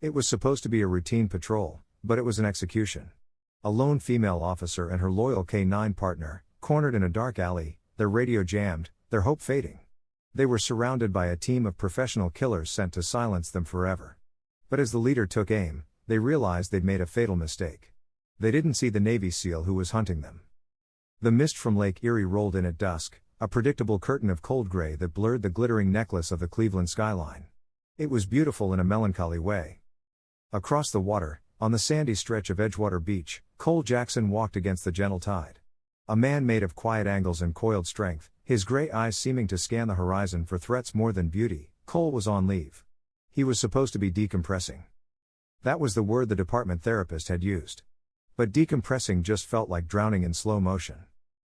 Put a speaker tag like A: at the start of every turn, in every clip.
A: It was supposed to be a routine patrol, but it was an execution. A lone female officer and her loyal K-9 partner, cornered in a dark alley, their radio jammed, their hope fading. They were surrounded by a team of professional killers sent to silence them forever. But as the leader took aim, they realized they'd made a fatal mistake. They didn't see the Navy SEAL who was hunting them. The mist from Lake Erie rolled in at dusk, a predictable curtain of cold gray that blurred the glittering necklace of the Cleveland skyline. It was beautiful in a melancholy way. Across the water, on the sandy stretch of Edgewater Beach, Cole Jackson walked against the gentle tide. A man made of quiet angles and coiled strength, his gray eyes seeming to scan the horizon for threats more than beauty. Cole was on leave. He was supposed to be decompressing. That was the word the department therapist had used. But decompressing just felt like drowning in slow motion.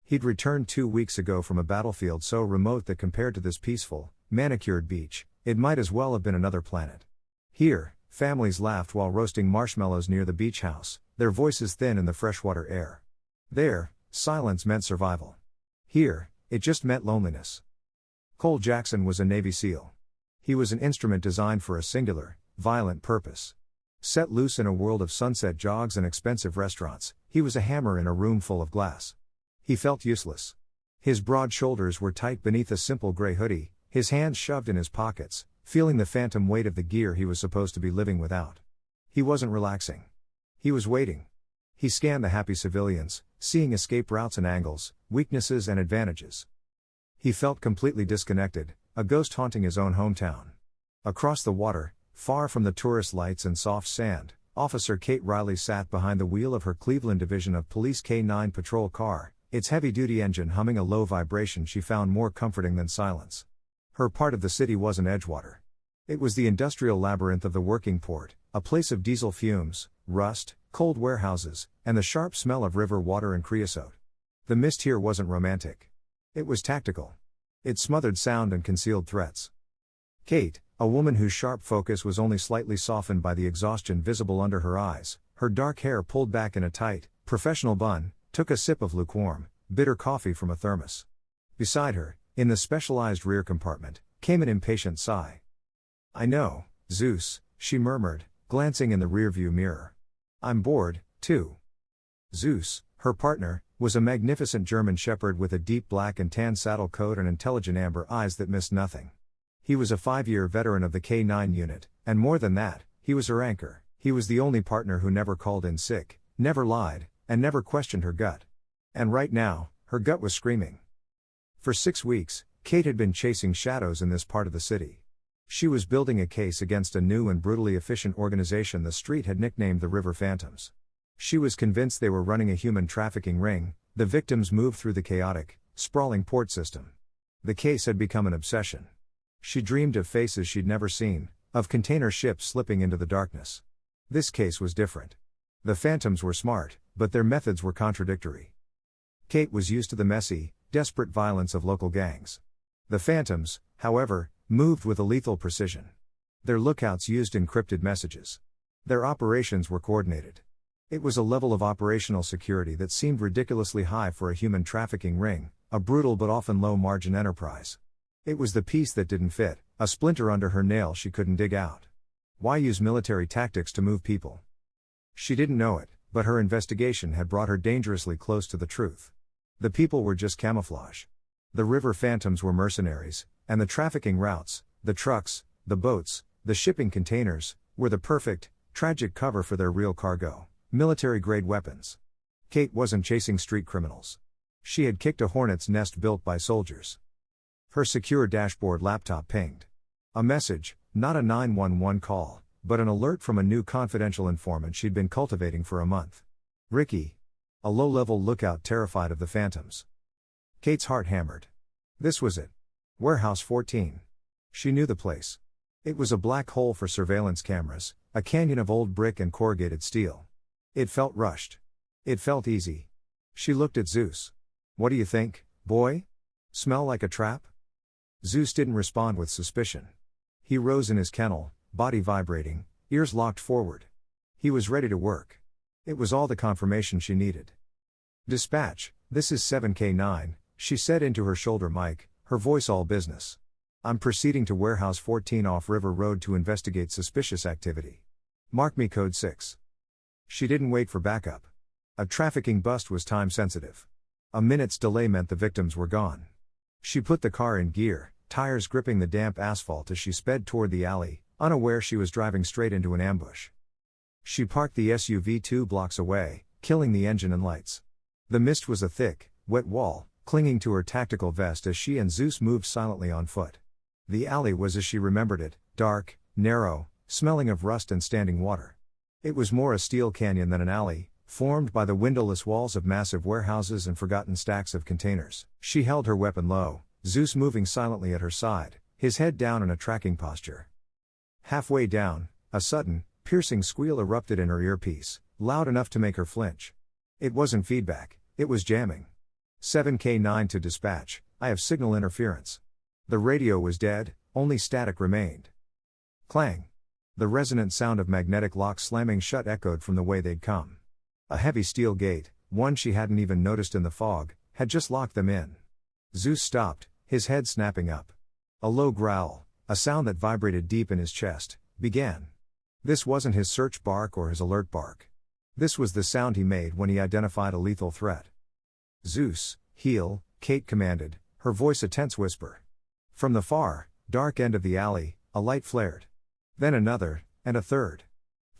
A: He'd returned 2 weeks ago from a battlefield so remote that compared to this peaceful, manicured beach, it might as well have been another planet. Here, families laughed while roasting marshmallows near the beach house, their voices thin in the freshwater air. There, silence meant survival. Here, it just meant loneliness. Cole Jackson was a Navy SEAL. He was an instrument designed for a singular, violent purpose. Set loose in a world of sunset jogs and expensive restaurants, he was a hammer in a room full of glass. He felt useless. His broad shoulders were tight beneath a simple gray hoodie, his hands shoved in his pockets, feeling the phantom weight of the gear he was supposed to be living without. He wasn't relaxing. He was waiting. He scanned the happy civilians, seeing escape routes and angles, weaknesses and advantages. He felt completely disconnected, a ghost haunting his own hometown. Across the water, far from the tourist lights and soft sand, Officer Kate Riley sat behind the wheel of her Cleveland Division of Police K-9 patrol car, its heavy-duty engine humming a low vibration she found more comforting than silence. Her part of the city wasn't Edgewater. It was the industrial labyrinth of the working port, a place of diesel fumes, rust, cold warehouses, and the sharp smell of river water and creosote. The mist here wasn't romantic. It was tactical. It smothered sound and concealed threats. Kate, a woman whose sharp focus was only slightly softened by the exhaustion visible under her eyes, her dark hair pulled back in a tight, professional bun, took a sip of lukewarm, bitter coffee from a thermos. Beside her, in the specialized rear compartment, came an impatient sigh. "I know, Zeus," she murmured, glancing in the rearview mirror. "I'm bored, too." Zeus, her partner, was a magnificent German shepherd with a deep black and tan saddle coat and intelligent amber eyes that missed nothing. He was a 5-year veteran of the K-9 unit, and more than that, he was her anchor. He was the only partner who never called in sick, never lied, and never questioned her gut. And right now, her gut was screaming. For 6 weeks, Kate had been chasing shadows in this part of the city. She was building a case against a new and brutally efficient organization the street had nicknamed the River Phantoms. She was convinced they were running a human trafficking ring. The victims moved through the chaotic, sprawling port system. The case had become an obsession. She dreamed of faces she'd never seen, of container ships slipping into the darkness. This case was different. The Phantoms were smart, but their methods were contradictory. Kate was used to the messy, desperate violence of local gangs. The Phantoms, however, moved with a lethal precision. Their lookouts used encrypted messages. Their operations were coordinated. It was a level of operational security that seemed ridiculously high for a human trafficking ring, a brutal but often low-margin enterprise. It was the piece that didn't fit, a splinter under her nail she couldn't dig out. Why use military tactics to move people? She didn't know it, but her investigation had brought her dangerously close to the truth. The people were just camouflage. The River Phantoms were mercenaries, and the trafficking routes, the trucks, the boats, the shipping containers, were the perfect, tragic cover for their real cargo, military-grade weapons. Kate wasn't chasing street criminals. She had kicked a hornet's nest built by soldiers. Her secure dashboard laptop pinged. A message, not a 911 call, but an alert from a new confidential informant she'd been cultivating for a month. Ricky. A low-level lookout terrified of the Phantoms. Kate's heart hammered. This was it. Warehouse 14. She knew the place. It was a black hole for surveillance cameras, a canyon of old brick and corrugated steel. It felt rushed. It felt easy. She looked at Zeus. "What do you think, boy? Smell like a trap?" Zeus didn't respond with suspicion. He rose in his kennel, body vibrating, ears locked forward. He was ready to work. It was all the confirmation she needed. "Dispatch, this is 7K9, she said into her shoulder mic, her voice all business. "I'm proceeding to Warehouse 14 off River Road to investigate suspicious activity. Mark me code 6. She didn't wait for backup. A trafficking bust was time sensitive. A minute's delay meant the victims were gone. She put the car in gear, tires gripping the damp asphalt as she sped toward the alley, unaware she was driving straight into an ambush. She parked the SUV 2 blocks away, killing the engine and lights. The mist was a thick, wet wall, clinging to her tactical vest as she and Zeus moved silently on foot. The alley was as she remembered it, dark, narrow, smelling of rust and standing water. It was more a steel canyon than an alley, formed by the windowless walls of massive warehouses and forgotten stacks of containers. She held her weapon low, Zeus moving silently at her side, his head down in a tracking posture. Halfway down, a sudden, piercing squeal erupted in her earpiece, loud enough to make her flinch. It wasn't feedback, it was jamming. 7K9 to dispatch, I have signal interference. The radio was dead, only static remained. Clang. The resonant sound of magnetic locks slamming shut echoed from the way they'd come. A heavy steel gate, one she hadn't even noticed in the fog, had just locked them in. Zeus stopped, his head snapping up. A low growl, a sound that vibrated deep in his chest, began. This wasn't his search bark or his alert bark. This was the sound he made when he identified a lethal threat. Zeus, heel, Kate commanded, her voice a tense whisper. From the far, dark end of the alley, a light flared. Then another, and a third.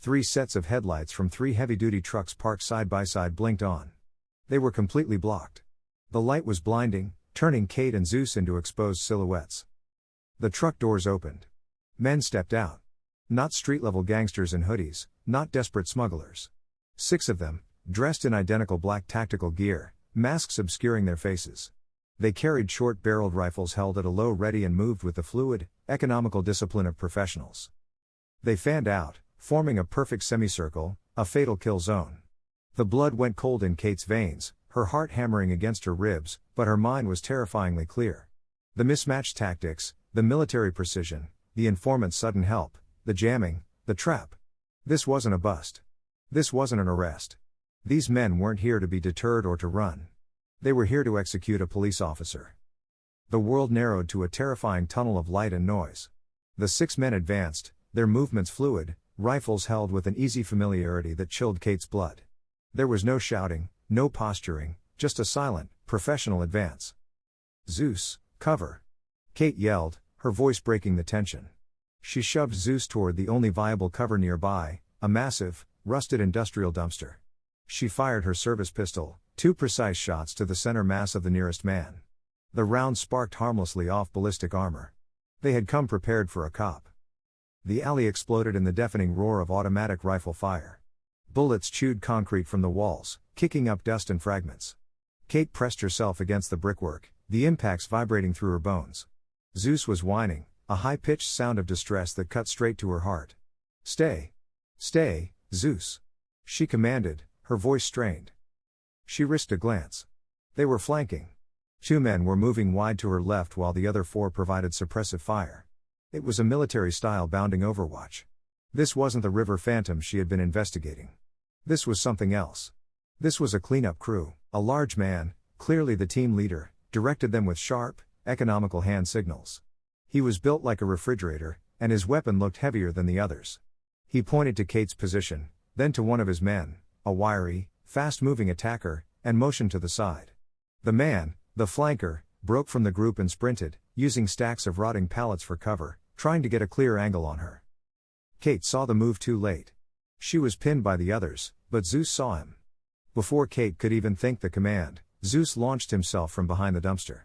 A: 3 sets of headlights from 3 heavy-duty trucks parked side by side blinked on. They were completely blocked. The light was blinding, turning Kate and Zeus into exposed silhouettes. The truck doors opened. Men stepped out. Not street-level gangsters in hoodies, not desperate smugglers. 6 of them, dressed in identical black tactical gear, masks obscuring their faces. They carried short-barreled rifles held at a low ready and moved with the fluid, economical discipline of professionals. They fanned out, forming a perfect semicircle, a fatal kill zone. The blood went cold in Kate's veins, her heart hammering against her ribs, but her mind was terrifyingly clear. The mismatched tactics, the military precision, the informant's sudden help, the jamming, the trap. This wasn't a bust. This wasn't an arrest. These men weren't here to be deterred or to run. They were here to execute a police officer. The world narrowed to a terrifying tunnel of light and noise. The 6 men advanced, their movements fluid, rifles held with an easy familiarity that chilled Kate's blood. There was no shouting, no posturing, just a silent, professional advance. Zeus, cover! Kate yelled, her voice breaking the tension. She shoved Zeus toward the only viable cover nearby, a massive, rusted industrial dumpster. She fired her service pistol, 2 precise shots to the center mass of the nearest man. The round sparked harmlessly off ballistic armor. They had come prepared for a cop. The alley exploded in the deafening roar of automatic rifle fire. Bullets chewed concrete from the walls, kicking up dust and fragments. Kate pressed herself against the brickwork, the impacts vibrating through her bones. Zeus was whining, a high-pitched sound of distress that cut straight to her heart. Stay! Stay, Zeus! She commanded, her voice strained. She risked a glance. They were flanking. 2 men were moving wide to her left while the other 4 provided suppressive fire. It was a military-style bounding overwatch. This wasn't the river phantom she had been investigating. This was something else. This was a cleanup crew. A large man, clearly the team leader, directed them with sharp, economical hand signals. He was built like a refrigerator, and his weapon looked heavier than the others. He pointed to Kate's position, then to one of his men, a wiry, fast-moving attacker, and motioned to the side. The man, the flanker, broke from the group and sprinted, using stacks of rotting pallets for cover, trying to get a clear angle on her. Kate saw the move too late. She was pinned by the others, but Zeus saw him. Before Kate could even think the command, Zeus launched himself from behind the dumpster.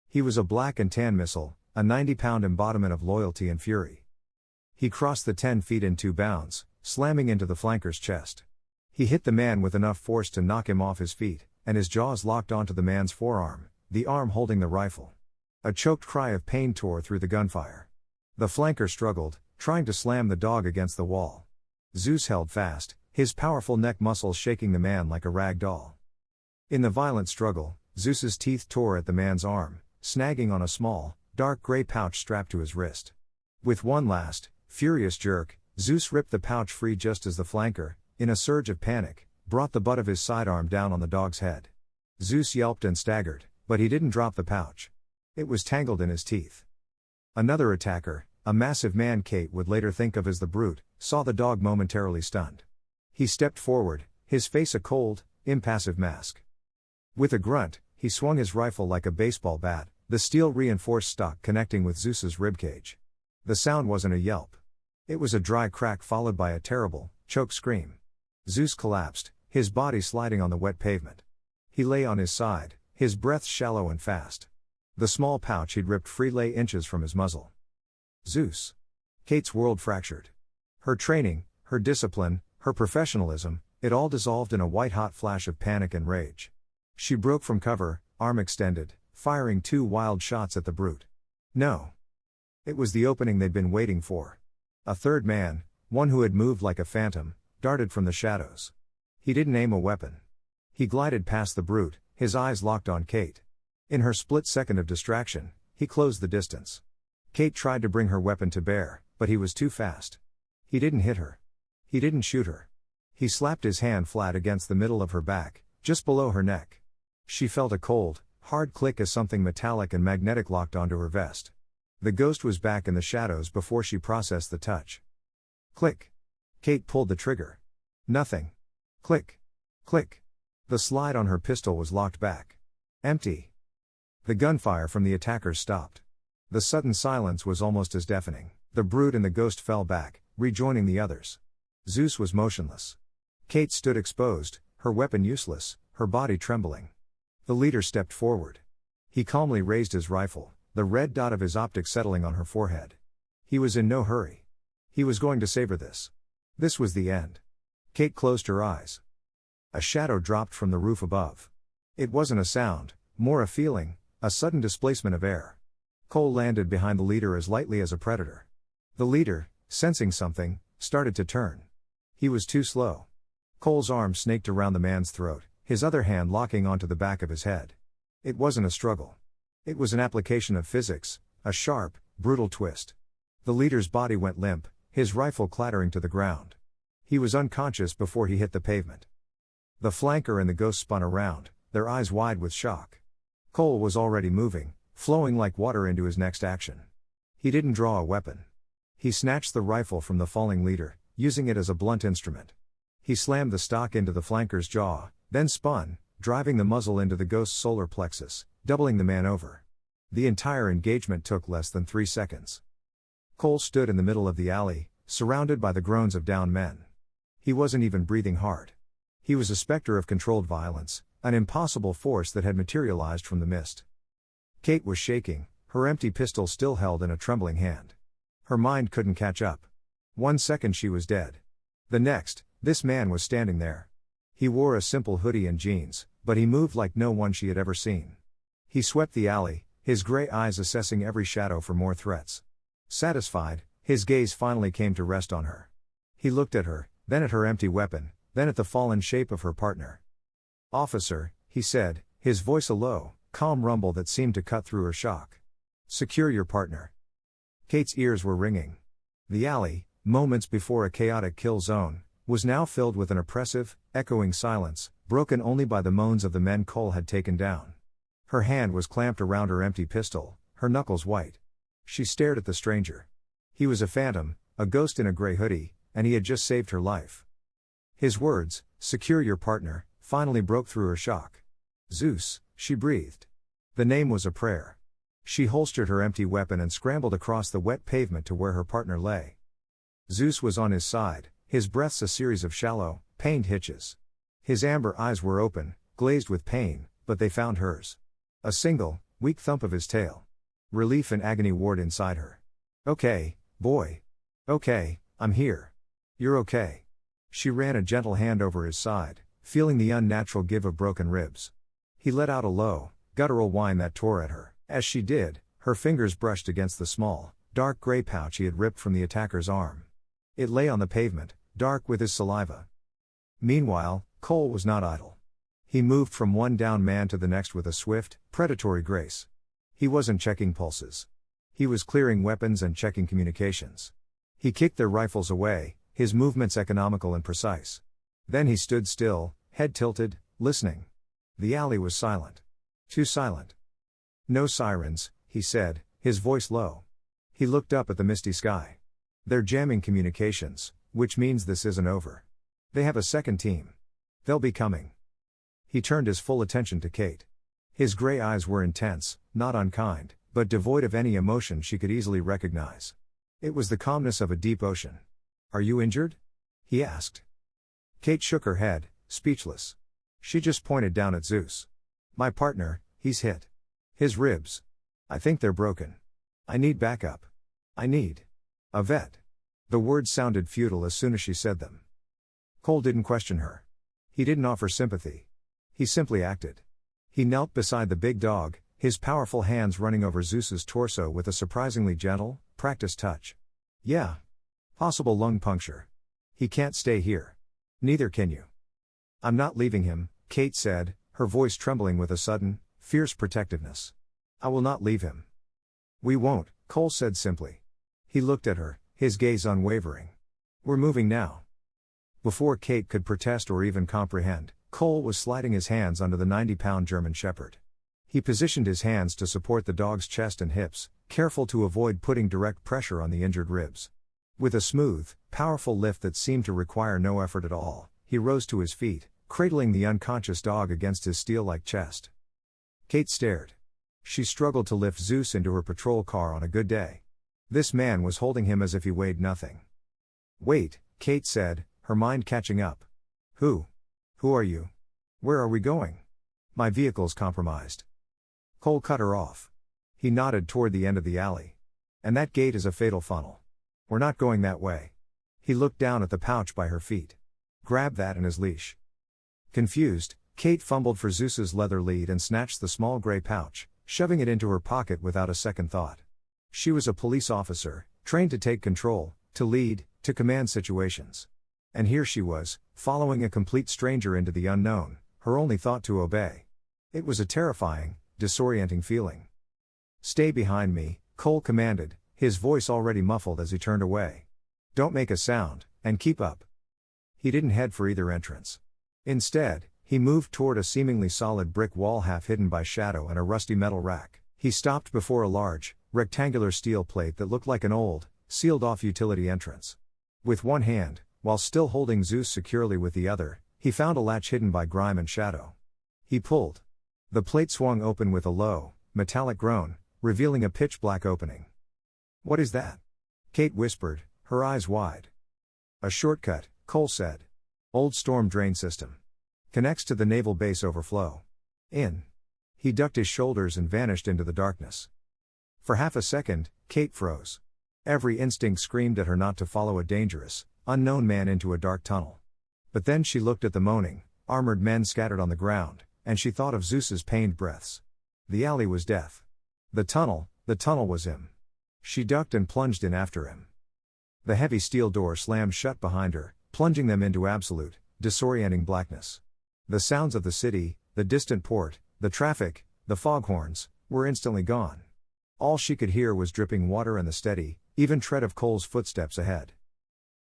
A: He was a black and tan missile, a 90-pound embodiment of loyalty and fury. He crossed the 10 feet in 2 bounds, slamming into the flanker's chest. He hit the man with enough force to knock him off his feet, and his jaws locked onto the man's forearm, the arm holding the rifle. A choked cry of pain tore through the gunfire. The flanker struggled, trying to slam the dog against the wall. Zeus held fast, his powerful neck muscles shaking the man like a rag doll. In the violent struggle, Zeus's teeth tore at the man's arm, snagging on a small, dark gray pouch strapped to his wrist. With one last, furious jerk, Zeus ripped the pouch free just as the flanker, in a surge of panic, brought the butt of his sidearm down on the dog's head. Zeus yelped and staggered, but he didn't drop the pouch. It was tangled in his teeth. Another attacker, a massive man Kate would later think of as the Brute, saw the dog momentarily stunned. He stepped forward, his face a cold, impassive mask. With a grunt, he swung his rifle like a baseball bat, the steel-reinforced stock connecting with Zeus's ribcage. The sound wasn't a yelp. It was a dry crack followed by a terrible, choked scream. Zeus collapsed, his body sliding on the wet pavement. He lay on his side, his breath shallow and fast. The small pouch he'd ripped free lay inches from his muzzle. Zeus. Kate's world fractured. Her training, her discipline, her professionalism, it all dissolved in a white-hot flash of panic and rage. She broke from cover, arm extended, firing 2 wild shots at the brute. No. It was the opening they'd been waiting for. A third man, one who had moved like a phantom, darted from the shadows. He didn't aim a weapon. He glided past the brute, his eyes locked on Kate. In her split second of distraction, he closed the distance. Kate tried to bring her weapon to bear, but he was too fast. He didn't hit her. He didn't shoot her. He slapped his hand flat against the middle of her back, just below her neck. She felt a cold, hard click as something metallic and magnetic locked onto her vest. The ghost was back in the shadows before she processed the touch. Click. Kate pulled the trigger. Nothing. Click. Click. The slide on her pistol was locked back. Empty. The gunfire from the attackers stopped. The sudden silence was almost as deafening. The brute and the ghost fell back, rejoining the others. Zeus was motionless. Kate stood exposed, her weapon useless, her body trembling. The leader stepped forward. He calmly raised his rifle, the red dot of his optic settling on her forehead. He was in no hurry. He was going to savor this. This was the end. Kate closed her eyes. A shadow dropped from the roof above. It wasn't a sound, more a feeling, a sudden displacement of air. Cole landed behind the leader as lightly as a predator. The leader, sensing something, started to turn. He was too slow. Cole's arm snaked around the man's throat, his other hand locking onto the back of his head. It wasn't a struggle. It was an application of physics, a sharp, brutal twist. The leader's body went limp, his rifle clattering to the ground. He was unconscious before he hit the pavement. The flanker and the ghost spun around, their eyes wide with shock. Cole was already moving, flowing like water into his next action. He didn't draw a weapon. He snatched the rifle from the falling leader, using it as a blunt instrument. He slammed the stock into the flanker's jaw, then spun, driving the muzzle into the ghost's solar plexus, doubling the man over. The entire engagement took less than 3 seconds. Cole stood in the middle of the alley, surrounded by the groans of downed men. He wasn't even breathing hard. He was a specter of controlled violence, an impossible force that had materialized from the mist. Kate was shaking, her empty pistol still held in a trembling hand. Her mind couldn't catch up. 1 second she was dead. The next, this man was standing there. He wore a simple hoodie and jeans, but he moved like no one she had ever seen. He swept the alley, his gray eyes assessing every shadow for more threats. Satisfied, his gaze finally came to rest on her. He looked at her, then at her empty weapon, then at the fallen shape of her partner. "Officer," he said, his voice a low, calm rumble that seemed to cut through her shock. "Secure your partner." Kate's ears were ringing. The alley, moments before a chaotic kill zone, was now filled with an oppressive, echoing silence, broken only by the moans of the men Cole had taken down. Her hand was clamped around her empty pistol, her knuckles white. She stared at the stranger. He was a phantom, a ghost in a gray hoodie, and he had just saved her life. His words, "Secure your partner," finally broke through her shock. "Zeus," she breathed. The name was a prayer. She holstered her empty weapon and scrambled across the wet pavement to where her partner lay. Zeus was on his side, his breaths a series of shallow, pained hitches. His amber eyes were open, glazed with pain, but they found hers. A single, weak thump of his tail. Relief and agony warred inside her. "Okay, boy. Okay, I'm here. You're okay." She ran a gentle hand over his side, feeling the unnatural give of broken ribs. He let out a low, guttural whine that tore at her. As she did, her fingers brushed against the small, dark gray pouch he had ripped from the attacker's arm. It lay on the pavement, dark with his saliva. Meanwhile, Cole was not idle. He moved from one downed man to the next with a swift, predatory grace. He wasn't checking pulses. He was clearing weapons and checking communications. He kicked their rifles away, his movements economical and precise. Then he stood still, head tilted, listening. The alley was silent. Too silent. "No sirens," he said, his voice low. He looked up at the misty sky. "They're jamming communications. Which means this isn't over. They have a second team. They'll be coming. He turned his full attention to Kate. His gray eyes were intense, not unkind, but devoid of any emotion she could easily recognize. It was the calmness of a deep ocean. Are you injured? He asked. Kate shook her head, speechless. She just pointed down at Zeus. My partner, he's hit. His ribs. I think they're broken. I need backup. I need a vet. The words sounded futile as soon as she said them. Cole didn't question her. He didn't offer sympathy. He simply acted. He knelt beside the big dog, his powerful hands running over Zeus's torso with a surprisingly gentle, practiced touch. Yeah. Possible lung puncture. He can't stay here. Neither can you. I'm not leaving him, Kate said, her voice trembling with a sudden, fierce protectiveness. I will not leave him. We won't, Cole said simply. He looked at her, his gaze unwavering. We're moving now. Before Kate could protest or even comprehend, Cole was sliding his hands under the 90-pound German Shepherd. He positioned his hands to support the dog's chest and hips, careful to avoid putting direct pressure on the injured ribs. With a smooth, powerful lift that seemed to require no effort at all, he rose to his feet, cradling the unconscious dog against his steel-like chest. Kate stared. She struggled to lift Zeus into her patrol car on a good day. This man was holding him as if he weighed nothing. Wait, Kate said, her mind catching up. Who are you? Where are we going? My vehicle's compromised. Cole cut her off. He nodded toward the end of the alley. And that gate is a fatal funnel. We're not going that way. He looked down at the pouch by her feet. Grab that and his leash. Confused, Kate fumbled for Zeus's leather lead and snatched the small gray pouch, shoving it into her pocket without a second thought. She was a police officer, trained to take control, to lead, to command situations. And here she was, following a complete stranger into the unknown, her only thought to obey. It was a terrifying, disorienting feeling. Stay behind me, Cole commanded, his voice already muffled as he turned away. Don't make a sound, and keep up. He didn't head for either entrance. Instead, he moved toward a seemingly solid brick wall half hidden by shadow and a rusty metal rack. He stopped before a large, rectangular steel plate that looked like an old, sealed-off utility entrance. With one hand, while still holding Zeus securely with the other, he found a latch hidden by grime and shadow. He pulled. The plate swung open with a low, metallic groan, revealing a pitch-black opening. What is that? Kate whispered, her eyes wide. A shortcut, Cole said. Old storm drain system. Connects to the naval base overflow. In. He ducked his shoulders and vanished into the darkness. For half a second, Kate froze. Every instinct screamed at her not to follow a dangerous, unknown man into a dark tunnel. But then she looked at the moaning, armored men scattered on the ground, and she thought of Zeus's pained breaths. The alley was death. The tunnel was him. She ducked and plunged in after him. The heavy steel door slammed shut behind her, plunging them into absolute, disorienting blackness. The sounds of the city, the distant port, the traffic, the foghorns, were instantly gone. All she could hear was dripping water and the steady, even tread of Cole's footsteps ahead.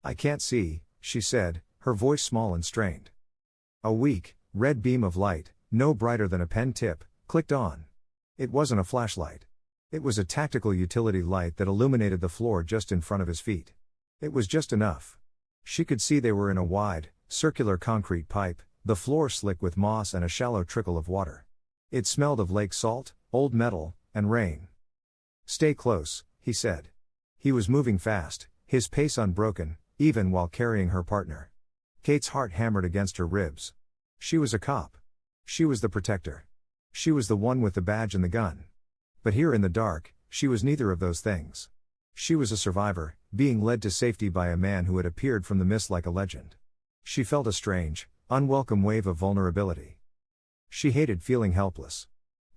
A: I can't see, she said, her voice small and strained. A weak, red beam of light, no brighter than a pen tip, clicked on. It wasn't a flashlight. It was a tactical utility light that illuminated the floor just in front of his feet. It was just enough. She could see they were in a wide, circular concrete pipe, the floor slick with moss and a shallow trickle of water. It smelled of lake salt, old metal, and rain. Stay close, he said. He was moving fast, his pace unbroken, even while carrying her partner. Kate's heart hammered against her ribs. She was a cop. She was the protector. She was the one with the badge and the gun. But here in the dark, she was neither of those things. She was a survivor, being led to safety by a man who had appeared from the mist like a legend. She felt a strange, unwelcome wave of vulnerability. She hated feeling helpless.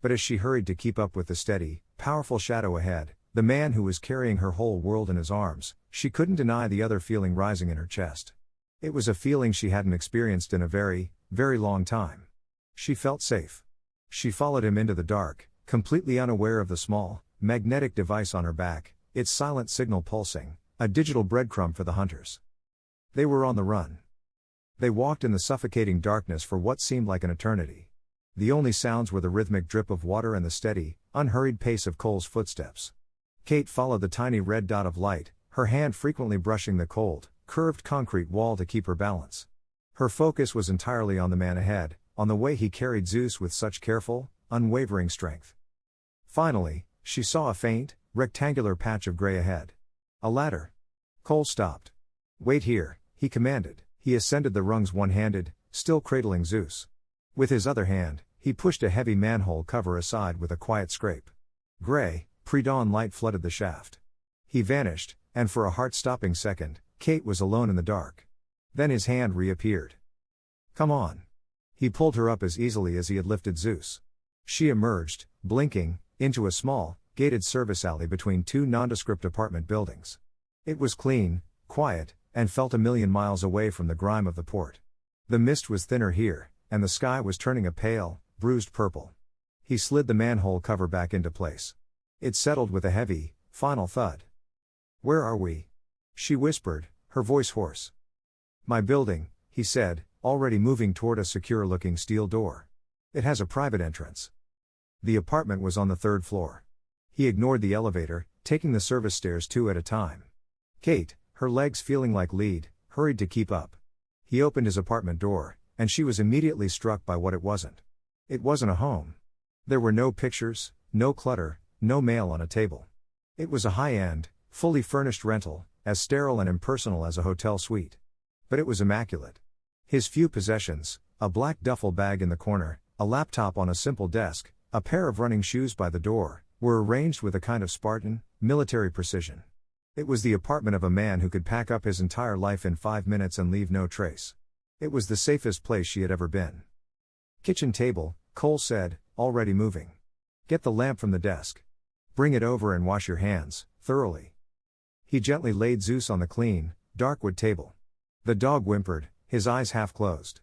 A: But as she hurried to keep up with the steady, powerful shadow ahead, the man who was carrying her whole world in his arms, she couldn't deny the other feeling rising in her chest. It was a feeling she hadn't experienced in a very, very long time. She felt safe. She followed him into the dark, completely unaware of the small, magnetic device on her back, its silent signal pulsing, a digital breadcrumb for the hunters. They were on the run. They walked in the suffocating darkness for what seemed like an eternity. The only sounds were the rhythmic drip of water and the steady, unhurried pace of Cole's footsteps. Kate followed the tiny red dot of light, her hand frequently brushing the cold, curved concrete wall to keep her balance. Her focus was entirely on the man ahead, on the way he carried Zeus with such careful, unwavering strength. Finally, she saw a faint, rectangular patch of gray ahead. A ladder. Cole stopped. "Wait here," he commanded. He ascended the rungs one-handed, still cradling Zeus. With his other hand, he pushed a heavy manhole cover aside with a quiet scrape. Gray, pre-dawn light flooded the shaft. He vanished, and for a heart-stopping second, Kate was alone in the dark. Then his hand reappeared. "Come on." He pulled her up as easily as he had lifted Zeus. She emerged, blinking, into a small, gated service alley between two nondescript apartment buildings. It was clean, quiet, and felt a million miles away from the grime of the port. The mist was thinner here, and the sky was turning a pale, bruised purple. He slid the manhole cover back into place. It settled with a heavy, final thud. "Where are we?" she whispered, her voice hoarse. "My building," he said, already moving toward a secure-looking steel door. "It has a private entrance." The apartment was on the third floor. He ignored the elevator, taking the service stairs two at a time. Kate, her legs feeling like lead, hurried to keep up. He opened his apartment door, and she was immediately struck by what it wasn't. It wasn't a home. There were no pictures, no clutter, no mail on a table. It was a high-end, fully furnished rental, as sterile and impersonal as a hotel suite. But it was immaculate. His few possessions, a black duffel bag in the corner, a laptop on a simple desk, a pair of running shoes by the door, were arranged with a kind of Spartan, military precision. It was the apartment of a man who could pack up his entire life in 5 minutes and leave no trace. It was the safest place she had ever been. "Kitchen table," Cole said, already moving. "Get the lamp from the desk. Bring it over and wash your hands, thoroughly." He gently laid Zeus on the clean, dark wood table. The dog whimpered, his eyes half closed.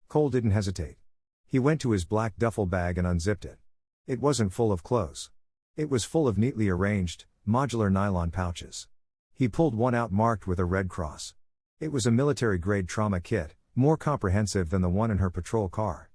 A: Cole didn't hesitate. He went to his black duffel bag and unzipped it. It wasn't full of clothes. It was full of neatly arranged, modular nylon pouches. He pulled one out marked with a red cross. It was a military-grade trauma kit, more comprehensive than the one in her patrol car.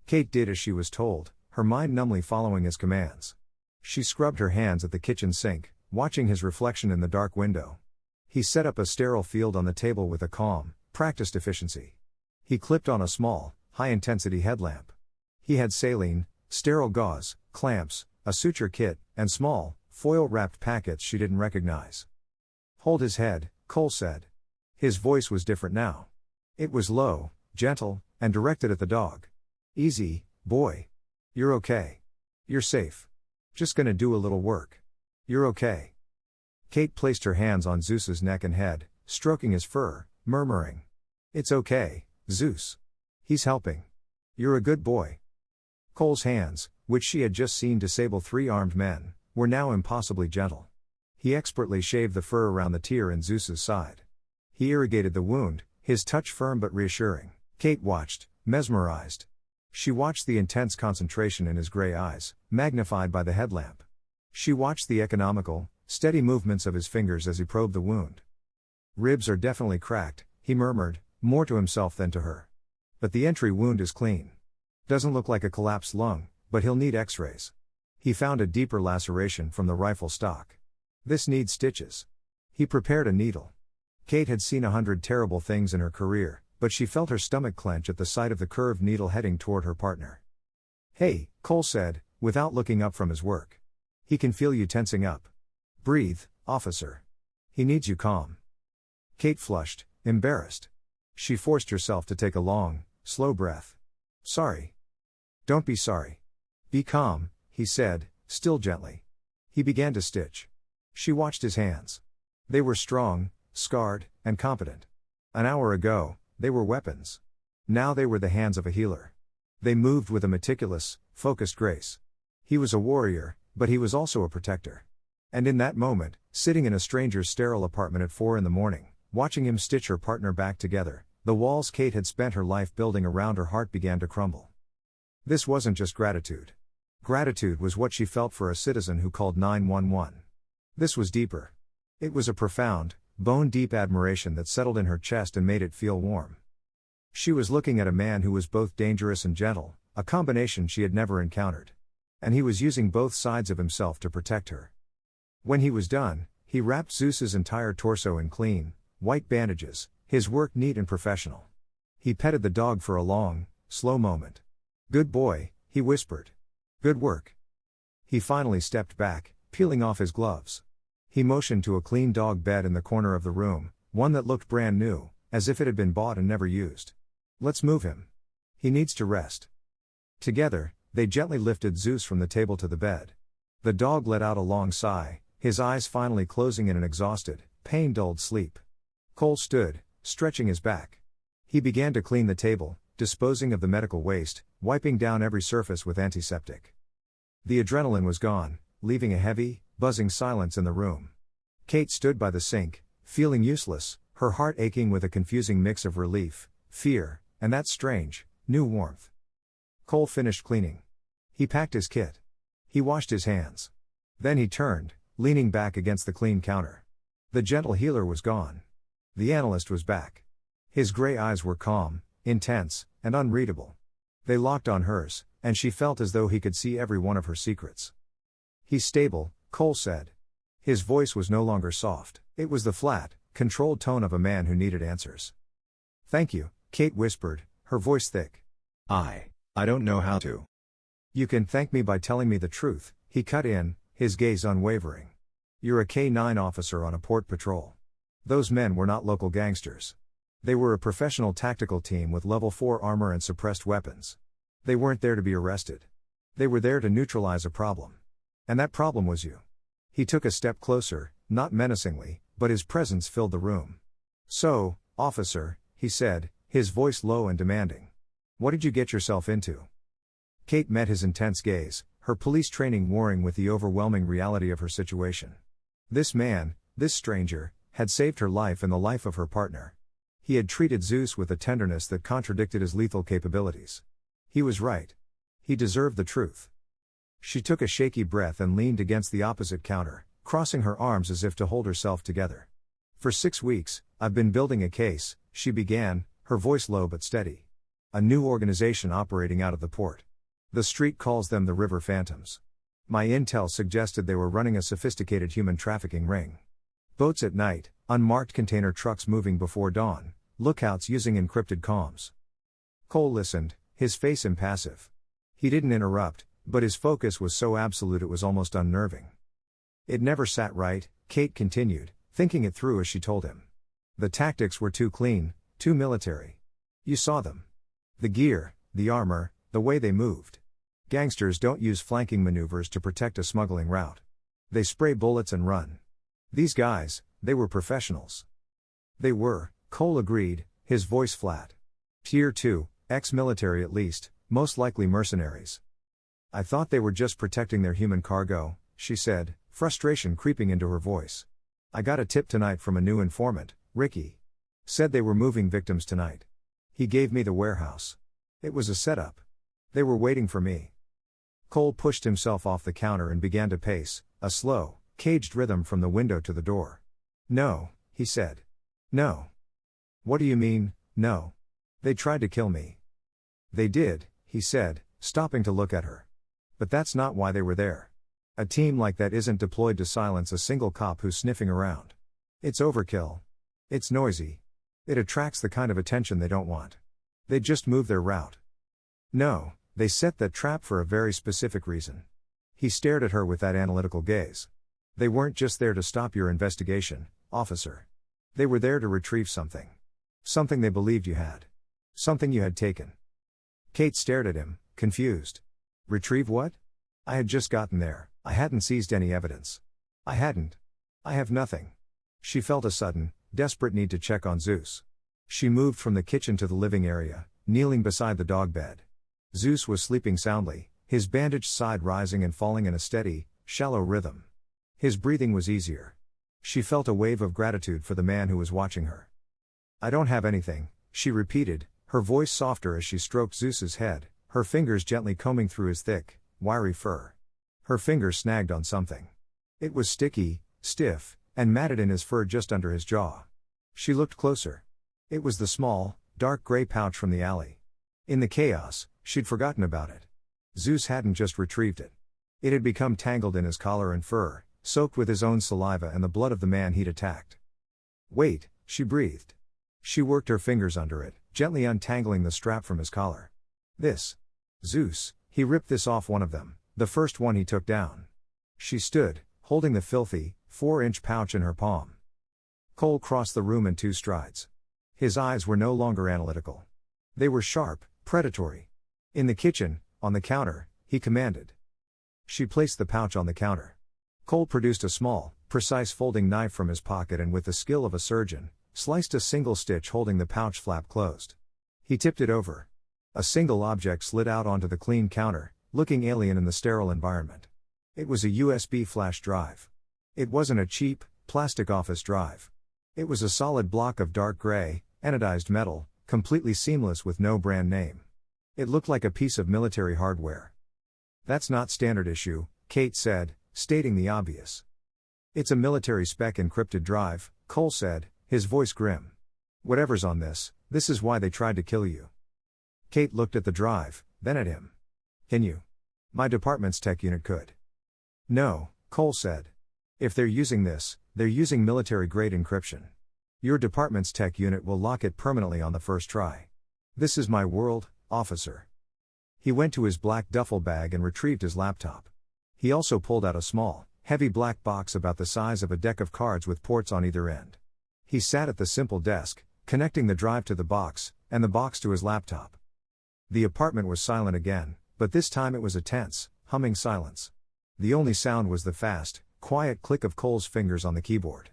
A: Kate did as she was told, her mind numbly following his commands. She scrubbed her hands at the kitchen sink, watching his reflection in the dark window. He set up a sterile field on the table with a calm, practiced efficiency. He clipped on a small, high-intensity headlamp. He had saline, sterile gauze, clamps, a suture kit, and small, foil-wrapped packets she didn't recognize. "Hold his head," Cole said. His voice was different now. It was low, gentle, and directed at the dog. "Easy, boy. You're okay. You're safe. Just gonna do a little work. You're okay." Kate placed her hands on Zeus's neck and head, stroking his fur, murmuring, "It's okay, Zeus. He's helping. You're a good boy." Cole's hands, which she had just seen disable 3 armed men, were now impossibly gentle. He expertly shaved the fur around the tear in Zeus's side. He irrigated the wound, his touch firm but reassuring. Kate watched, mesmerized. She watched the intense concentration in his gray eyes, magnified by the headlamp. She watched the economical, steady movements of his fingers as he probed the wound. "Ribs are definitely cracked," he murmured, more to himself than to her. "But the entry wound is clean. Doesn't look like a collapsed lung, but he'll need x-rays." He found a deeper laceration from the rifle stock. "This needs stitches." He prepared a needle. Kate had seen 100 terrible things in her career, but she felt her stomach clench at the sight of the curved needle heading toward her partner. "Hey," Cole said, without looking up from his work. "He can feel you tensing up. Breathe, officer. He needs you calm." Kate flushed, embarrassed. She forced herself to take a long, slow breath. "Sorry." "Don't be sorry. Be calm," he said, still gently. He began to stitch. She watched his hands. They were strong, scarred, and competent. An hour ago, they were weapons. Now they were the hands of a healer. They moved with a meticulous, focused grace. He was a warrior, but he was also a protector. And in that moment, sitting in a stranger's sterile apartment at 4 a.m, watching him stitch her partner back together, the walls Kate had spent her life building around her heart began to crumble. This wasn't just gratitude. Gratitude was what she felt for a citizen who called 911. This was deeper. It was a profound, bone-deep admiration that settled in her chest and made it feel warm. She was looking at a man who was both dangerous and gentle, a combination she had never encountered. And he was using both sides of himself to protect her. When he was done, he wrapped Zeus's entire torso in clean, white bandages, his work neat and professional. He petted the dog for a long, slow moment. "Good boy," he whispered. "Good work." He finally stepped back, peeling off his gloves. He motioned to a clean dog bed in the corner of the room, one that looked brand new, as if it had been bought and never used. "Let's move him. He needs to rest." Together, they gently lifted Zeus from the table to the bed. The dog let out a long sigh, his eyes finally closing in an exhausted, pain-dulled sleep. Cole stood, stretching his back. He began to clean the table, disposing of the medical waste, wiping down every surface with antiseptic. The adrenaline was gone, leaving a heavy, buzzing silence in the room. Kate stood by the sink, feeling useless, her heart aching with a confusing mix of relief, fear, and that strange, new warmth. Cole finished cleaning. He packed his kit. He washed his hands. Then he turned, leaning back against the clean counter. The gentle healer was gone. The analyst was back. His gray eyes were calm, intense, and unreadable. They locked on hers, and she felt as though he could see every one of her secrets. "He's stable," Cole said. His voice was no longer soft, it was the flat, controlled tone of a man who needed answers. "Thank you," Kate whispered, her voice thick. I don't know how to." "You can thank me by telling me the truth," he cut in, his gaze unwavering. "You're a K-9 officer on a port patrol. Those men were not local gangsters. They were a professional tactical team with level 4 armor and suppressed weapons. They weren't there to be arrested. They were there to neutralize a problem. And that problem was you." He took a step closer, not menacingly, but his presence filled the room. "So, officer," he said, his voice low and demanding. "What did you get yourself into?" Kate met his intense gaze, her police training warring with the overwhelming reality of her situation. This man, this stranger, had saved her life and the life of her partner. He had treated Zeus with a tenderness that contradicted his lethal capabilities. He was right. He deserved the truth. She took a shaky breath and leaned against the opposite counter, crossing her arms as if to hold herself together. "For 6 weeks, I've been building a case," she began, her voice low but steady. "A new organization operating out of the port. The street calls them the River Phantoms. My intel suggested they were running a sophisticated human trafficking ring. Boats at night, unmarked container trucks moving before dawn, lookouts using encrypted comms." Cole listened, his face impassive. He didn't interrupt, but his focus was so absolute it was almost unnerving. "It never sat right," Kate continued, thinking it through as she told him. "The tactics were too clean, too military. You saw them. The gear, the armor, the way they moved. Gangsters don't use flanking maneuvers to protect a smuggling route. They spray bullets and run. These guys, they were professionals." "They were," Cole agreed, his voice flat. "Tier 2, ex-military at least, most likely mercenaries." "I thought they were just protecting their human cargo," she said, frustration creeping into her voice. "I got a tip tonight from a new informant, Ricky. Said they were moving victims tonight. He gave me the warehouse. It was a setup. They were waiting for me." Cole pushed himself off the counter and began to pace, a slow, caged rhythm from the window to the door. "No," he said. "No." "What do you mean, no? They tried to kill me." "They did," he said, stopping to look at her. "But that's not why they were there. A team like that isn't deployed to silence a single cop who's sniffing around. It's overkill. It's noisy. It attracts the kind of attention they don't want. They just move their route. No, they set that trap for a very specific reason." He stared at her with that analytical gaze. "They weren't just there to stop your investigation, officer. They were there to retrieve something. Something they believed you had. Something you had taken." Kate stared at him, confused. "Retrieve what? I had just gotten there, I hadn't seized any evidence. I have nothing." She felt a sudden, desperate need to check on Zeus. She moved from the kitchen to the living area, kneeling beside the dog bed. Zeus was sleeping soundly, his bandaged side rising and falling in a steady, shallow rhythm. His breathing was easier. She felt a wave of gratitude for the man who was watching her. "I don't have anything," she repeated, her voice softer as she stroked Zeus's head, her fingers gently combing through his thick, wiry fur. Her fingers snagged on something. It was sticky, stiff, and matted in his fur just under his jaw. She looked closer. It was the small, dark gray pouch from the alley. In the chaos, she'd forgotten about it. Zeus hadn't just retrieved it. It had become tangled in his collar and fur, soaked with his own saliva and the blood of the man he'd attacked. "Wait," She breathed. She worked her fingers under it, gently untangling the strap from his collar. This. Zeus, he ripped this off one of them, the first one he took down. She stood, holding the filthy, 4-inch pouch in her palm. Cole crossed the room in 2 strides. His eyes were no longer analytical. They were sharp, predatory. In the kitchen, on the counter, he commanded. She placed the pouch on the counter. Cole produced a small, precise folding knife from his pocket and with the skill of a surgeon, sliced a single stitch holding the pouch flap closed. He tipped it over. A single object slid out onto the clean counter, looking alien in the sterile environment. It was a USB flash drive. It wasn't a cheap, plastic office drive. It was a solid block of dark gray, anodized metal, completely seamless with no brand name. It looked like a piece of military hardware. That's not standard issue, Kate said, stating the obvious. It's a military spec encrypted drive, Cole said, his voice grim. Whatever's on this is why they tried to kill you. Kate looked at the drive, then at him. Can you? My department's tech unit could. No, Cole said. If they're using this, they're using military-grade encryption. Your department's tech unit will lock it permanently on the first try. This is my world, officer. He went to his black duffel bag and retrieved his laptop. He also pulled out a small, heavy black box about the size of a deck of cards with ports on either end. He sat at the simple desk, connecting the drive to the box, and the box to his laptop. The apartment was silent again, but this time it was a tense, humming silence. The only sound was the fast, quiet click of Cole's fingers on the keyboard.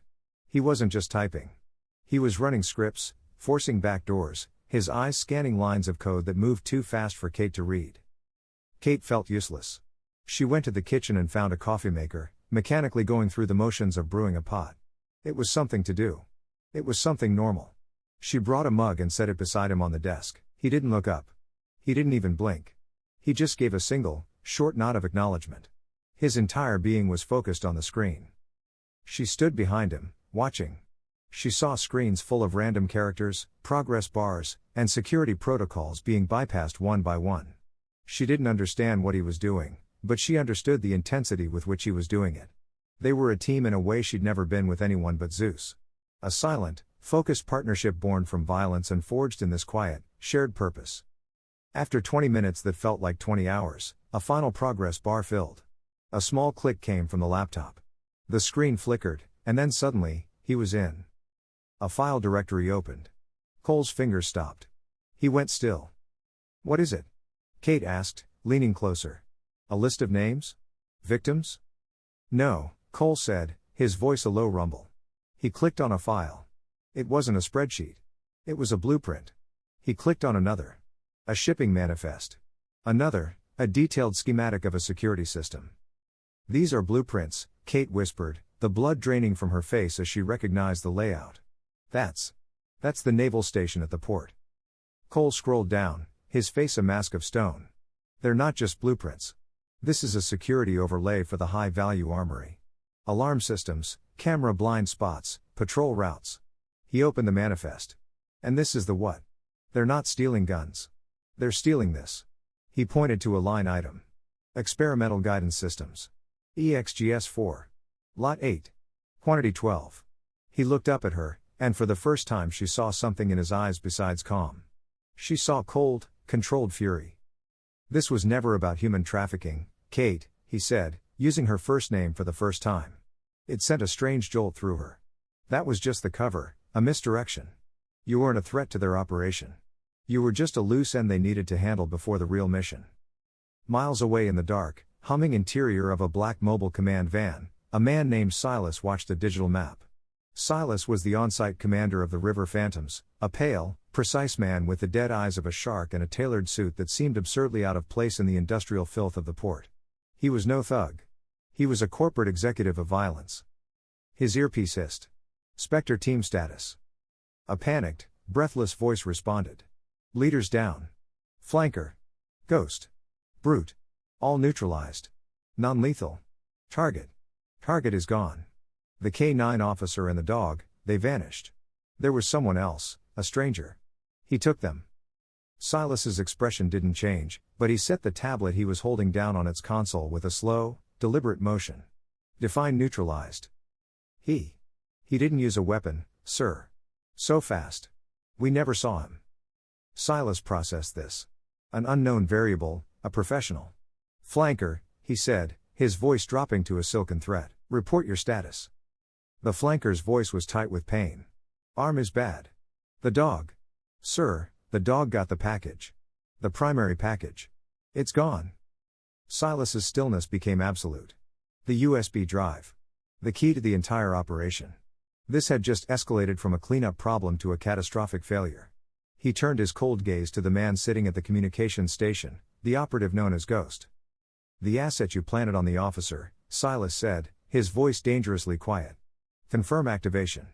A: He wasn't just typing. He was running scripts, forcing back doors, his eyes scanning lines of code that moved too fast for Kate to read. Kate felt useless. She went to the kitchen and found a coffee maker, mechanically going through the motions of brewing a pot. It was something to do. It was something normal. She brought a mug and set it beside him on the desk. He didn't look up. He didn't even blink. He just gave a single, short nod of acknowledgement. His entire being was focused on the screen. She stood behind him, watching. She saw screens full of random characters, progress bars, and security protocols being bypassed one by one. She didn't understand what he was doing, but she understood the intensity with which he was doing it. They were a team in a way she'd never been with anyone but Zeus. A silent, focused partnership born from violence and forged in this quiet, shared purpose. After 20 minutes that felt like 20 hours, a final progress bar filled. A small click came from the laptop. The screen flickered, and then suddenly, he was in. A file directory opened. Cole's fingers stopped. He went still. What is it? Kate asked, leaning closer. A list of names? Victims? No, Cole said, his voice a low rumble. He clicked on a file. It wasn't a spreadsheet. It was a blueprint. He clicked on another. A shipping manifest. Another, a detailed schematic of a security system. These are blueprints, Kate whispered, the blood draining from her face as she recognized the layout. That's the naval station at the port. Cole scrolled down, his face a mask of stone. They're not just blueprints. This is a security overlay for the high-value armory. Alarm systems, camera blind spots, patrol routes. He opened the manifest. And this is the what? They're not stealing guns. They're stealing this. He pointed to a line item. Experimental guidance systems. EXGS-4. Lot 8. Quantity 12. He looked up at her, and for the first time she saw something in his eyes besides calm. She saw cold, controlled fury. This was never about human trafficking, Kate, he said, using her first name for the first time. It sent a strange jolt through her. That was just the cover, a misdirection. You weren't a threat to their operation. You were just a loose end they needed to handle before the real mission. Miles away in the dark, humming interior of a black mobile command van, a man named Silas watched a digital map. Silas was the on-site commander of the River Phantoms, a pale, precise man with the dead eyes of a shark and a tailored suit that seemed absurdly out of place in the industrial filth of the port. He was no thug. He was a corporate executive of violence. His earpiece hissed. Spectre team status. A panicked, breathless voice responded. Leaders down. Flanker. Ghost. Brute. All neutralized. Non-lethal. Target. Target is gone. The K-9 officer and the dog, they vanished. There was someone else, a stranger. He took them. Silas's expression didn't change, but he set the tablet he was holding down on its console with a slow, deliberate motion. Define neutralized. He didn't use a weapon, sir. So fast. We never saw him. Silas processed this. An unknown variable, a professional. Flanker, he said, his voice dropping to a silken threat. Report your status. The flanker's voice was tight with pain. Arm is bad. The dog. Sir, the dog got the package. The primary package. It's gone. Silas's stillness became absolute. The USB drive. The key to the entire operation. This had just escalated from a cleanup problem to a catastrophic failure. He turned his cold gaze to the man sitting at the communications station, the operative known as Ghost. The asset you planted on the officer, Silas said, his voice dangerously quiet. Confirm activation.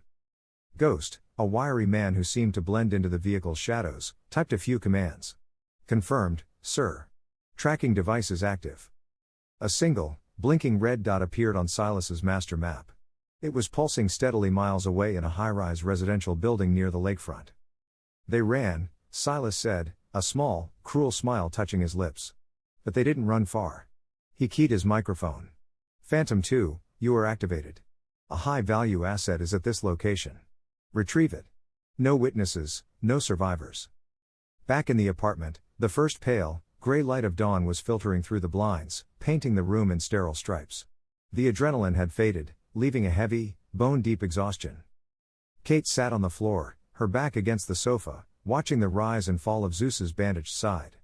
A: Ghost, a wiry man who seemed to blend into the vehicle's shadows, typed a few commands. Confirmed, sir. Tracking device is active. A single, blinking red dot appeared on Silas's master map. It was pulsing steadily miles away in a high-rise residential building near the lakefront. They ran, Silas said, a small, cruel smile touching his lips. But they didn't run far. He keyed his microphone. Phantom 2, you are activated. A high-value asset is at this location. Retrieve it. No witnesses, no survivors. Back in the apartment, the first pale, gray light of dawn was filtering through the blinds, painting the room in sterile stripes. The adrenaline had faded, leaving a heavy, bone-deep exhaustion. Kate sat on the floor, her back against the sofa, watching the rise and fall of Zeus's bandaged side.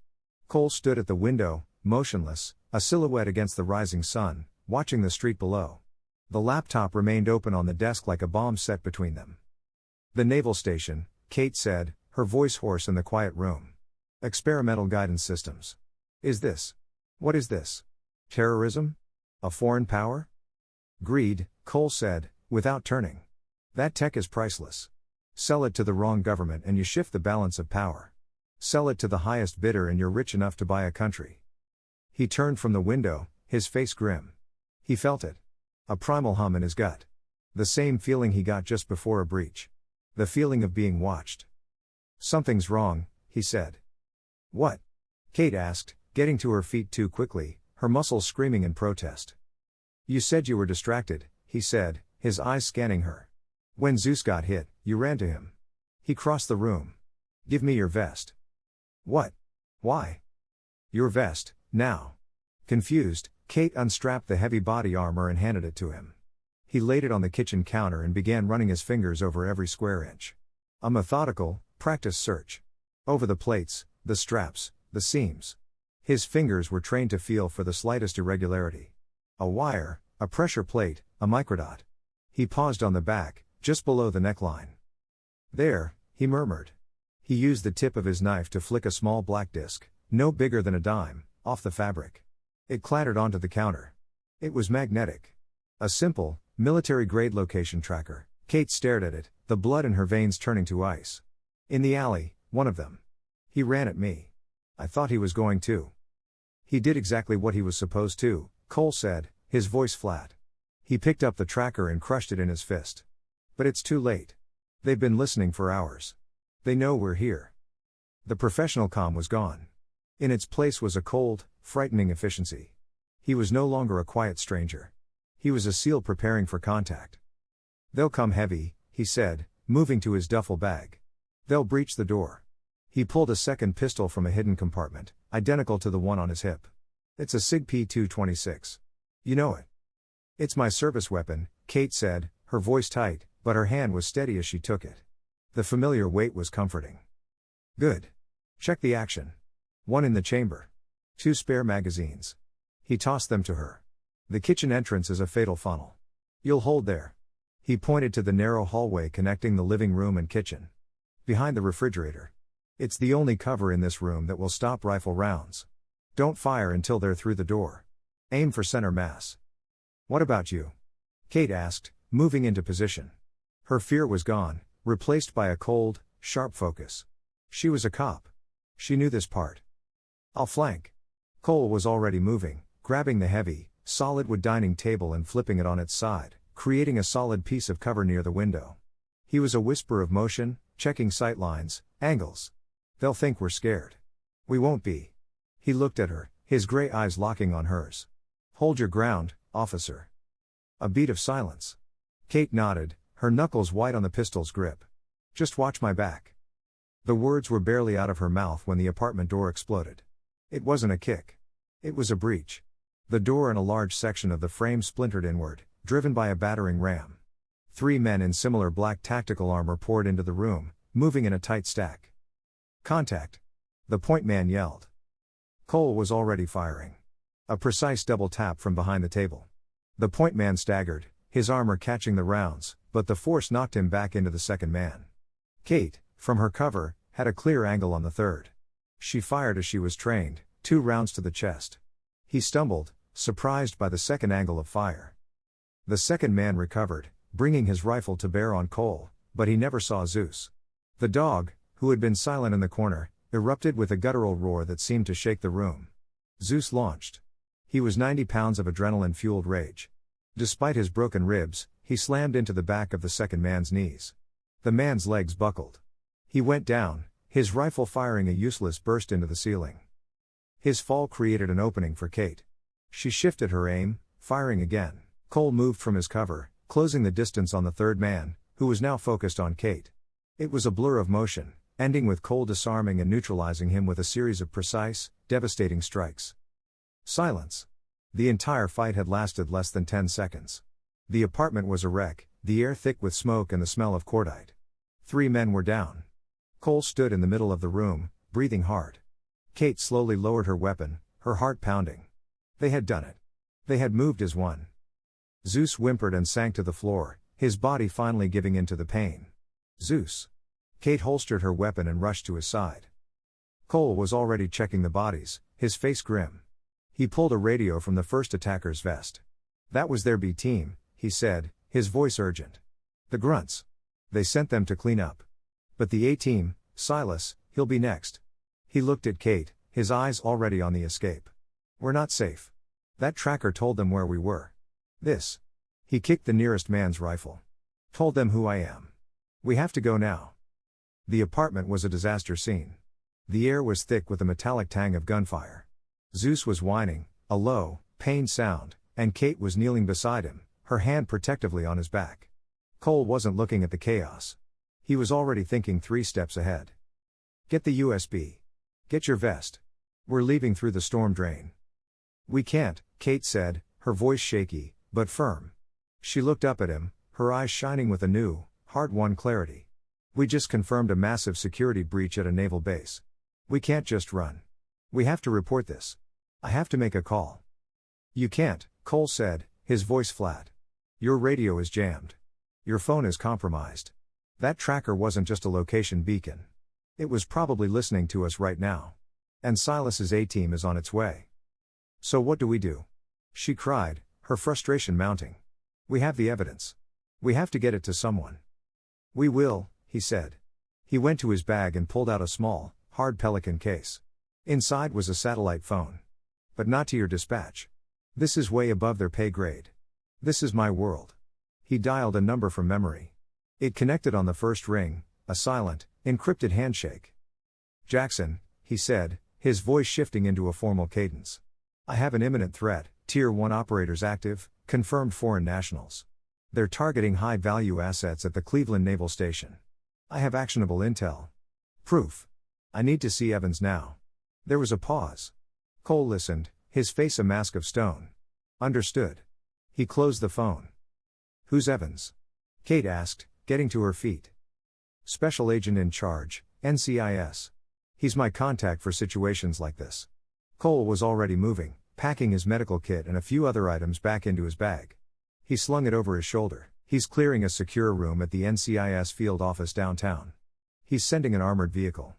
A: Cole stood at the window, motionless, a silhouette against the rising sun, watching the street below. The laptop remained open on the desk like a bomb set between them. The naval station, Kate said, her voice hoarse in the quiet room. Experimental guidance systems. Is this? What is this? Terrorism? A foreign power? Greed, Cole said, without turning. That tech is priceless. Sell it to the wrong government and you shift the balance of power. Sell it to the highest bidder and you're rich enough to buy a country. He turned from the window, his face grim. He felt it. A primal hum in his gut. The same feeling he got just before a breach. The feeling of being watched. Something's wrong, he said. What? Kate asked, getting to her feet too quickly, her muscles screaming in protest. You said you were distracted, he said, his eyes scanning her. When Zeus got hit, you ran to him. He crossed the room. Give me your vest. What? Why? Your vest, now. Confused, Kate unstrapped the heavy body armor and handed it to him. He laid it on the kitchen counter and began running his fingers over every square inch. A methodical, practiced search. Over the plates, the straps, the seams. His fingers were trained to feel for the slightest irregularity. A wire, a pressure plate, a microdot. He paused on the back, just below the neckline. There, he murmured. He used the tip of his knife to flick a small black disc, no bigger than a dime, off the fabric. It clattered onto the counter. It was magnetic. A simple, military-grade location tracker. Kate stared at it, the blood in her veins turning to ice. In the alley, one of them. He ran at me. I thought he was going to. He did exactly what he was supposed to, Cole said, his voice flat. He picked up the tracker and crushed it in his fist. But it's too late. They've been listening for hours. They know we're here. The professional comm was gone. In its place was a cold, frightening efficiency. He was no longer a quiet stranger. He was a SEAL preparing for contact. They'll come heavy, he said, moving to his duffel bag. They'll breach the door. He pulled a second pistol from a hidden compartment, identical to the one on his hip. It's a SIG P226. You know it. It's my service weapon, Kate said, her voice tight, but her hand was steady as she took it. The familiar weight was comforting. Good. Check the action. One in the chamber. 2 spare magazines. He tossed them to her. The kitchen entrance is a fatal funnel. You'll hold there. He pointed to the narrow hallway connecting the living room and kitchen. Behind the refrigerator. It's the only cover in this room that will stop rifle rounds. Don't fire until they're through the door. Aim for center mass. What about you? Kate asked, moving into position. Her fear was gone, replaced by a cold, sharp focus. She was a cop. She knew this part. I'll flank. Cole was already moving, grabbing the heavy, solid wood dining table and flipping it on its side, creating a solid piece of cover near the window. He was a whisper of motion, checking sight lines, angles. They'll think we're scared. We won't be. He looked at her, his gray eyes locking on hers. Hold your ground, officer. A beat of silence. Kate nodded, her knuckles white on the pistol's grip. Just watch my back. The words were barely out of her mouth when the apartment door exploded. It wasn't a kick. It was a breach. The door and a large section of the frame splintered inward, driven by a battering ram. 3 men in similar black tactical armor poured into the room, moving in a tight stack. Contact! The point man yelled. Cole was already firing. A precise double tap from behind the table. The point man staggered, his armor catching the rounds, but the force knocked him back into the second man. Kate, from her cover, had a clear angle on the third. She fired as she was trained, 2 rounds to the chest. He stumbled, surprised by the second angle of fire. The second man recovered, bringing his rifle to bear on Cole, but he never saw Zeus. The dog, who had been silent in the corner, erupted with a guttural roar that seemed to shake the room. Zeus launched. He was 90 pounds of adrenaline-fueled rage. Despite his broken ribs, he slammed into the back of the second man's knees. The man's legs buckled. He went down, his rifle firing a useless burst into the ceiling. His fall created an opening for Kate. She shifted her aim, firing again. Cole moved from his cover, closing the distance on the third man, who was now focused on Kate. It was a blur of motion, ending with Cole disarming and neutralizing him with a series of precise, devastating strikes. Silence. The entire fight had lasted less than 10 seconds. The apartment was a wreck, the air thick with smoke and the smell of cordite. 3 men were down. Cole stood in the middle of the room, breathing hard. Kate slowly lowered her weapon, her heart pounding. They had done it. They had moved as one. Zeus whimpered and sank to the floor, his body finally giving in to the pain. Zeus. Kate holstered her weapon and rushed to his side. Cole was already checking the bodies, his face grim. He pulled a radio from the first attacker's vest. That was their B team, he said, his voice urgent. The grunts. They sent them to clean up. But the A team, Silas, he'll be next. He looked at Kate, his eyes already on the escape. We're not safe. That tracker told them where we were. This. He kicked the nearest man's rifle. Told them who I am. We have to go now. The apartment was a disaster scene. The air was thick with a metallic tang of gunfire. Zeus was whining, a low, pained sound, and Kate was kneeling beside him, her hand protectively on his back. Cole wasn't looking at the chaos. He was already thinking 3 steps ahead. Get the USB. Get your vest. We're leaving through the storm drain. We can't, Kate said, her voice shaky, but firm. She looked up at him, her eyes shining with a new, hard-won clarity. We just confirmed a massive security breach at a naval base. We can't just run. We have to report this. I have to make a call. You can't, Cole said, his voice flat. Your radio is jammed. Your phone is compromised. That tracker wasn't just a location beacon. It was probably listening to us right now. And Silas's A-team is on its way. So what do we do? She cried, her frustration mounting. We have the evidence. We have to get it to someone. We will, he said. He went to his bag and pulled out a small, hard Pelican case. Inside was a satellite phone. But not to your dispatch. This is way above their pay grade. This is my world. He dialed a number from memory. It connected on the first ring, a silent, encrypted handshake. Jackson, he said, his voice shifting into a formal cadence. I have an imminent threat, Tier 1 operators active, confirmed foreign nationals. They're targeting high-value assets at the Cleveland Naval Station. I have actionable intel. Proof. I need to see Evans now. There was a pause. Cole listened, his face a mask of stone. Understood. He closed the phone. Who's Evans? Kate asked, getting to her feet. Special Agent in Charge, NCIS. He's my contact for situations like this. Cole was already moving, packing his medical kit and a few other items back into his bag. He slung it over his shoulder. He's clearing a secure room at the NCIS field office downtown. He's sending an armored vehicle.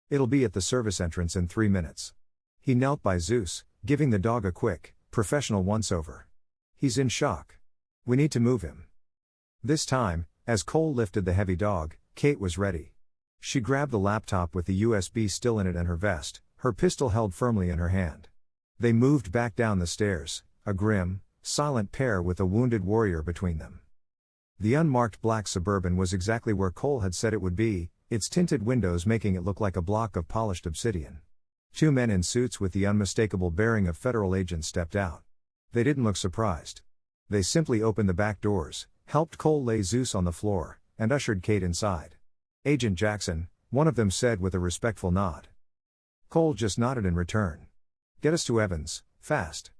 A: It'll be at the service entrance in 3 minutes. He knelt by Zeus, giving the dog a quick, professional once-over. He's in shock. We need to move him. This time, as Cole lifted the heavy dog, Kate was ready. She grabbed the laptop with the USB still in it and her vest, her pistol held firmly in her hand. They moved back down the stairs, a grim, silent pair with a wounded warrior between them. The unmarked black Suburban was exactly where Cole had said it would be, its tinted windows making it look like a block of polished obsidian. 2 men in suits with the unmistakable bearing of federal agents stepped out. They didn't look surprised. They simply opened the back doors, helped Cole lay Zeus on the floor, and ushered Kate inside. Agent Jackson, one of them said with a respectful nod. Cole just nodded in return. Get us to Evans, fast.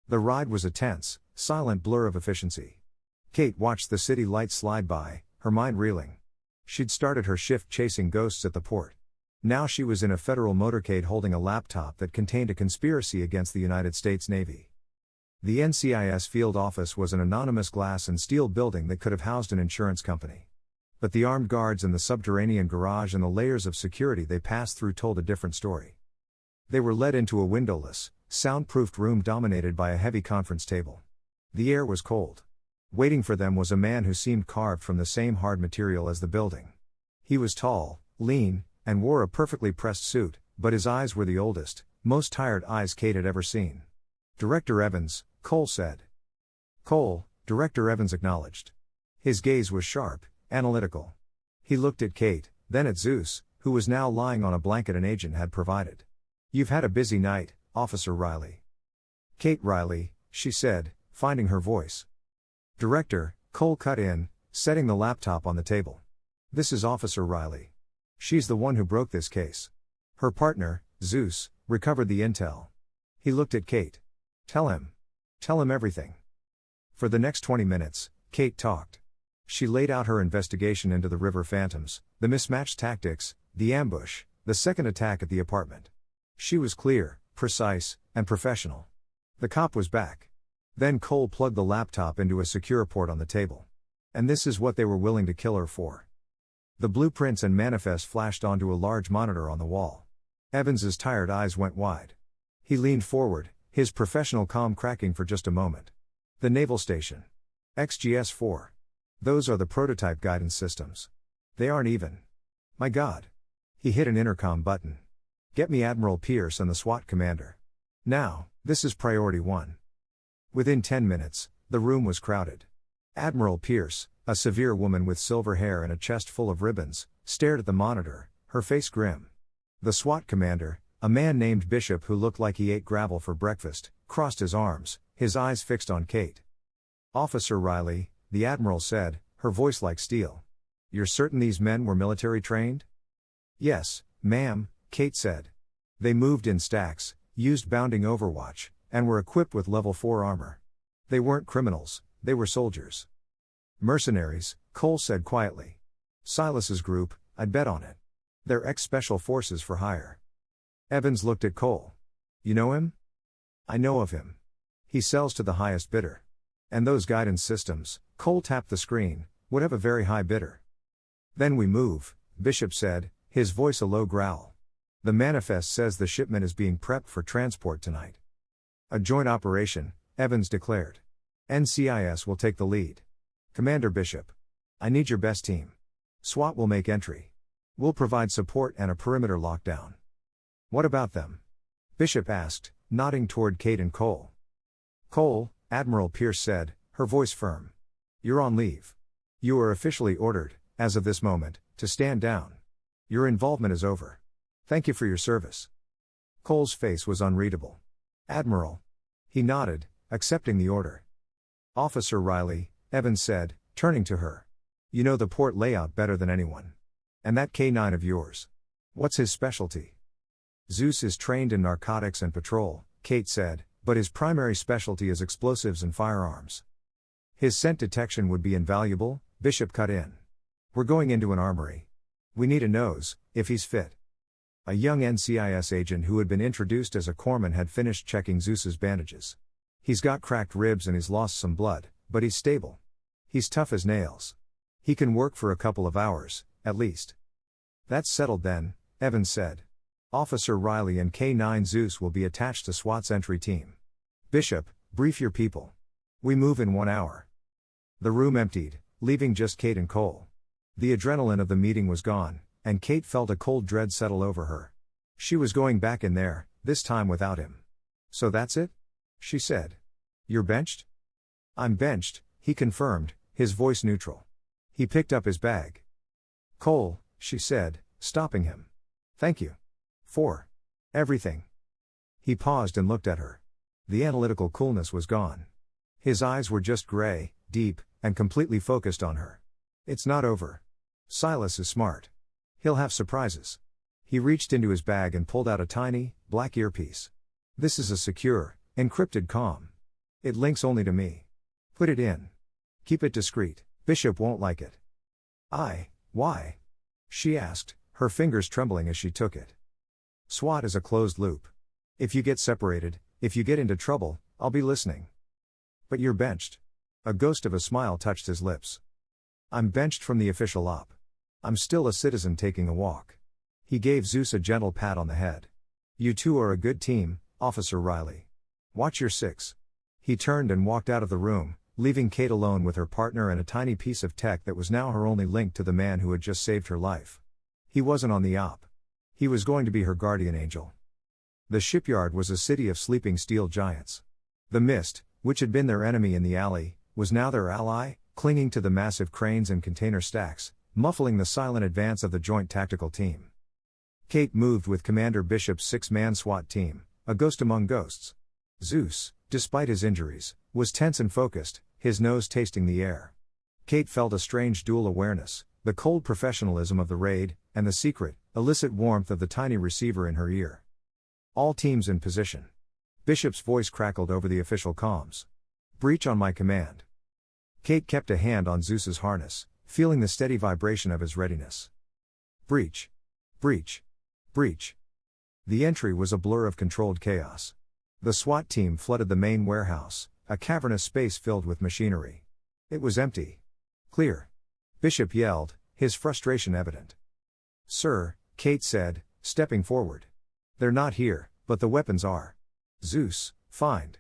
A: The ride was a tense, silent blur of efficiency. Kate watched the city lights slide by, her mind reeling. She'd started her shift chasing ghosts at the port. Now she was in a federal motorcade holding a laptop that contained a conspiracy against the United States Navy. The NCIS field office was an anonymous glass and steel building that could have housed an insurance company. But the armed guards in the subterranean garage and the layers of security they passed through told a different story. They were led into a windowless, soundproofed room dominated by a heavy conference table. The air was cold. Waiting for them was a man who seemed carved from the same hard material as the building. He was tall, lean, and wore a perfectly pressed suit, but his eyes were the oldest, most tired eyes Kate had ever seen. Director Evans, Cole said. Cole, Director Evans acknowledged. His gaze was sharp, analytical. He looked at Kate, then at Zeus, who was now lying on a blanket an agent had provided. You've had a busy night, Officer Riley. Kate Riley, she said, finding her voice. Director, Cole cut in, setting the laptop on the table. This is Officer Riley. She's the one who broke this case. Her partner, Zeus, recovered the intel. He looked at Kate. Tell him everything. For the next 20 minutes, Kate talked. She laid out her investigation into the River Phantoms, the mismatched tactics, the ambush, the second attack at the apartment. She was clear, precise, and professional. The cop was back. Then Cole plugged the laptop into a secure port on the table. And this is what they were willing to kill her for. The blueprints and manifest flashed onto a large monitor on the wall. Evans's tired eyes went wide. He leaned forward, his professional calm cracking for just a moment. The Naval Station. XGS-4. Those are the prototype guidance systems. They aren't even. My God. He hit an intercom button. Get me Admiral Pierce and the SWAT commander. Now, this is priority 1. Within 10 minutes, the room was crowded. Admiral Pierce, a severe woman with silver hair and a chest full of ribbons, stared at the monitor, her face grim. The SWAT commander, a man named Bishop who looked like he ate gravel for breakfast, crossed his arms, his eyes fixed on Kate. Officer Riley, the Admiral said, her voice like steel. You're certain these men were military trained? Yes, ma'am, Kate said. They moved in stacks, used bounding overwatch, and were equipped with level 4 armor. They weren't criminals, they were soldiers. Mercenaries, Cole said quietly. Silas's group, I'd bet on it. They're ex-special forces for hire. Evans looked at Cole. You know him? I know of him. He sells to the highest bidder. And those guidance systems, Cole tapped the screen, would have a very high bidder. Then we move, Bishop said, his voice a low growl. The manifest says the shipment is being prepped for transport tonight. A joint operation, Evans declared. NCIS will take the lead. Commander Bishop. I need your best team. SWAT will make entry. We'll provide support and a perimeter lockdown. What about them? Bishop asked, nodding toward Kate and Cole. Cole, Admiral Pierce said, her voice firm. You're on leave. You are officially ordered, as of this moment, to stand down. Your involvement is over. Thank you for your service. Cole's face was unreadable. Admiral. He nodded, accepting the order. Officer Riley, Evans said, turning to her. You know the port layout better than anyone. And that K9 of yours. What's his specialty? Zeus is trained in narcotics and patrol, Kate said, but his primary specialty is explosives and firearms. His scent detection would be invaluable, Bishop cut in. We're going into an armory. We need a nose, if he's fit. A young NCIS agent who had been introduced as a corpsman had finished checking Zeus's bandages. He's got cracked ribs and he's lost some blood, but he's stable. He's tough as nails. He can work for a couple of hours, at least. That's settled then, Evans said. Officer Riley and K9 Zeus will be attached to SWAT's entry team. Bishop, brief your people. We move in 1 hour. The room emptied, leaving just Kate and Cole. The adrenaline of the meeting was gone, and Kate felt a cold dread settle over her. She was going back in there, this time without him. So that's it? She said. You're benched? I'm benched, he confirmed, his voice neutral. He picked up his bag. Cole, she said, stopping him. Thank you. For everything. He paused and looked at her. The analytical coolness was gone. His eyes were just gray, deep, and completely focused on her. It's not over. Silas is smart. He'll have surprises. He reached into his bag and pulled out a tiny, black earpiece. This is a secure, encrypted comm. It links only to me. Put it in. Keep it discreet. Bishop won't like it. Why? She asked, her fingers trembling as she took it. SWAT is a closed loop. If you get separated, if you get into trouble, I'll be listening. But you're benched. A ghost of a smile touched his lips. I'm benched from the official op. I'm still a citizen taking a walk. He gave Zeus a gentle pat on the head. You two are a good team, Officer Riley. Watch your six. He turned and walked out of the room, leaving Kate alone with her partner and a tiny piece of tech that was now her only link to the man who had just saved her life. He wasn't on the op. He was going to be her guardian angel. The shipyard was a city of sleeping steel giants. The mist, which had been their enemy in the alley, was now their ally, clinging to the massive cranes and container stacks, muffling the silent advance of the Joint Tactical Team. Kate moved with Commander Bishop's 6-man SWAT team, a ghost among ghosts. Zeus, despite his injuries, was tense and focused, his nose tasting the air. Kate felt a strange dual awareness, the cold professionalism of the raid, and the secret, illicit warmth of the tiny receiver in her ear. All teams in position. Bishop's voice crackled over the official comms. Breach on my command. Kate kept a hand on Zeus's harness, feeling the steady vibration of his readiness. Breach. Breach. Breach. The entry was a blur of controlled chaos. The SWAT team flooded the main warehouse, a cavernous space filled with machinery. It was empty. Clear. Bishop yelled, his frustration evident. Sir, Kate said, stepping forward. They're not here, but the weapons are. Zeus, find.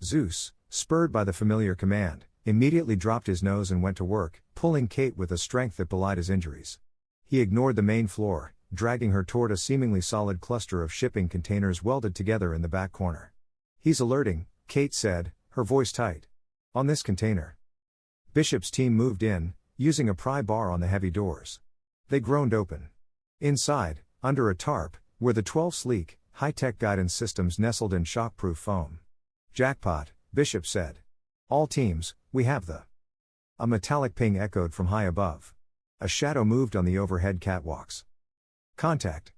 A: Zeus, spurred by the familiar command, immediately dropped his nose and went to work, pulling Kate with a strength that belied his injuries. He ignored the main floor, dragging her toward a seemingly solid cluster of shipping containers welded together in the back corner. He's alerting, Kate said, her voice tight. On this container. Bishop's team moved in, using a pry bar on the heavy doors. They groaned open. Inside, under a tarp, were the 12 sleek, high-tech guidance systems nestled in shockproof foam. Jackpot, Bishop said. All teams, we have the. A metallic ping echoed from high above. A shadow moved on the overhead catwalks. Contact.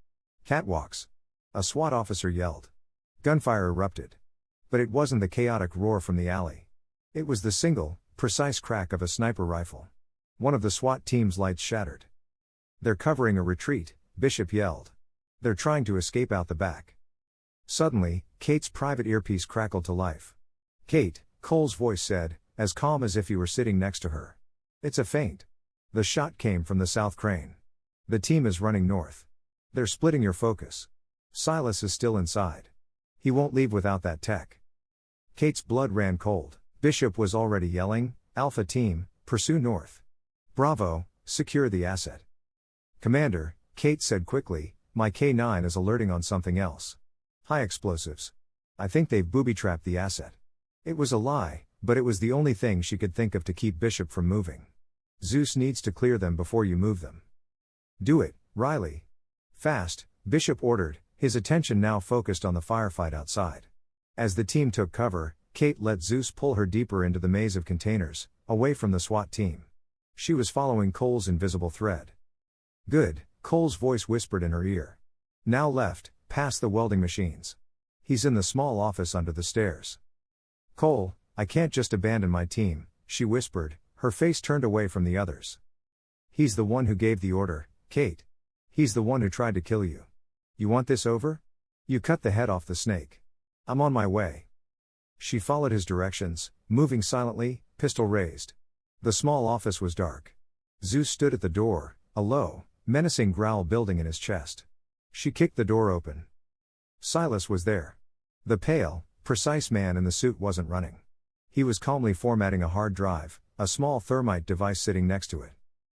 A: Catwalks. A SWAT officer yelled. Gunfire erupted. But it wasn't the chaotic roar from the alley. It was the single, precise crack of a sniper rifle. One of the SWAT team's lights shattered. They're covering a retreat, Bishop yelled. They're trying to escape out the back. Suddenly, Kate's private earpiece crackled to life. Kate, Cole's voice said, as calm as if he were sitting next to her. It's a feint. The shot came from the south crane. The team is running north. They're splitting your focus. Silas is still inside. He won't leave without that tech. Kate's blood ran cold. Bishop was already yelling, Alpha team, pursue north. Bravo, secure the asset. Commander, Kate said quickly, my K9 is alerting on something else. High explosives. I think they've booby-trapped the asset. It was a lie, but it was the only thing she could think of to keep Bishop from moving. Zeus needs to clear them before you move them. Do it, Riley. Fast, Bishop ordered, his attention now focused on the firefight outside. As the team took cover, Kate let Zeus pull her deeper into the maze of containers, away from the SWAT team. She was following Cole's invisible thread. Good, Cole's voice whispered in her ear. Now left, past the welding machines. He's in the small office under the stairs. Cole, I can't just abandon my team, she whispered, her face turned away from the others. He's the one who gave the order, Kate. He's the one who tried to kill you. You want this over? You cut the head off the snake. I'm on my way. She followed his directions, moving silently, pistol raised. The small office was dark. Zeus stood at the door, a low, menacing growl building in his chest. She kicked the door open. Silas was there. The pale, precise man in the suit wasn't running. He was calmly formatting a hard drive, a small thermite device sitting next to it.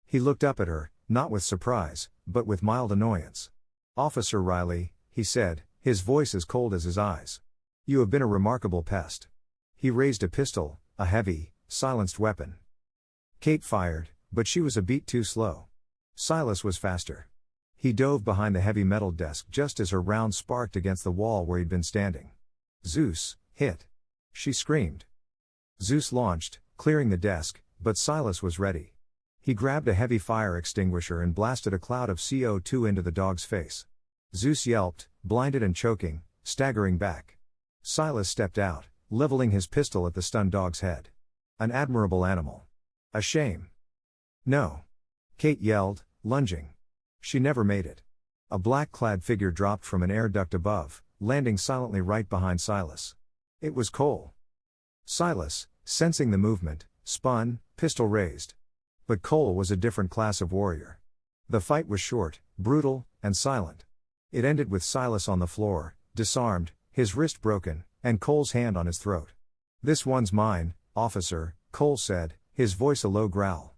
A: He looked up at her, not with surprise, but with mild annoyance. Officer Riley, he said, his voice as cold as his eyes. You have been a remarkable pest. He raised a pistol, a heavy, silenced weapon. Kate fired, but she was a beat too slow. Silas was faster. He dove behind the heavy metal desk just as her round sparked against the wall where he'd been standing. Zeus, hit. She screamed. Zeus launched, clearing the desk, but Silas was ready. He grabbed a heavy fire extinguisher and blasted a cloud of CO2 into the dog's face. Zeus yelped, blinded and choking, staggering back. Silas stepped out, leveling his pistol at the stunned dog's head. An admirable animal. A shame. No. Kate yelled, lunging. She never made it. A black-clad figure dropped from an air duct above, landing silently right behind Silas. It was Cole. Silas, sensing the movement, spun, pistol raised. But Cole was a different class of warrior. The fight was short, brutal, and silent. It ended with Silas on the floor, disarmed, his wrist broken, and Cole's hand on his throat. "This one's mine, officer," Cole said, his voice a low growl.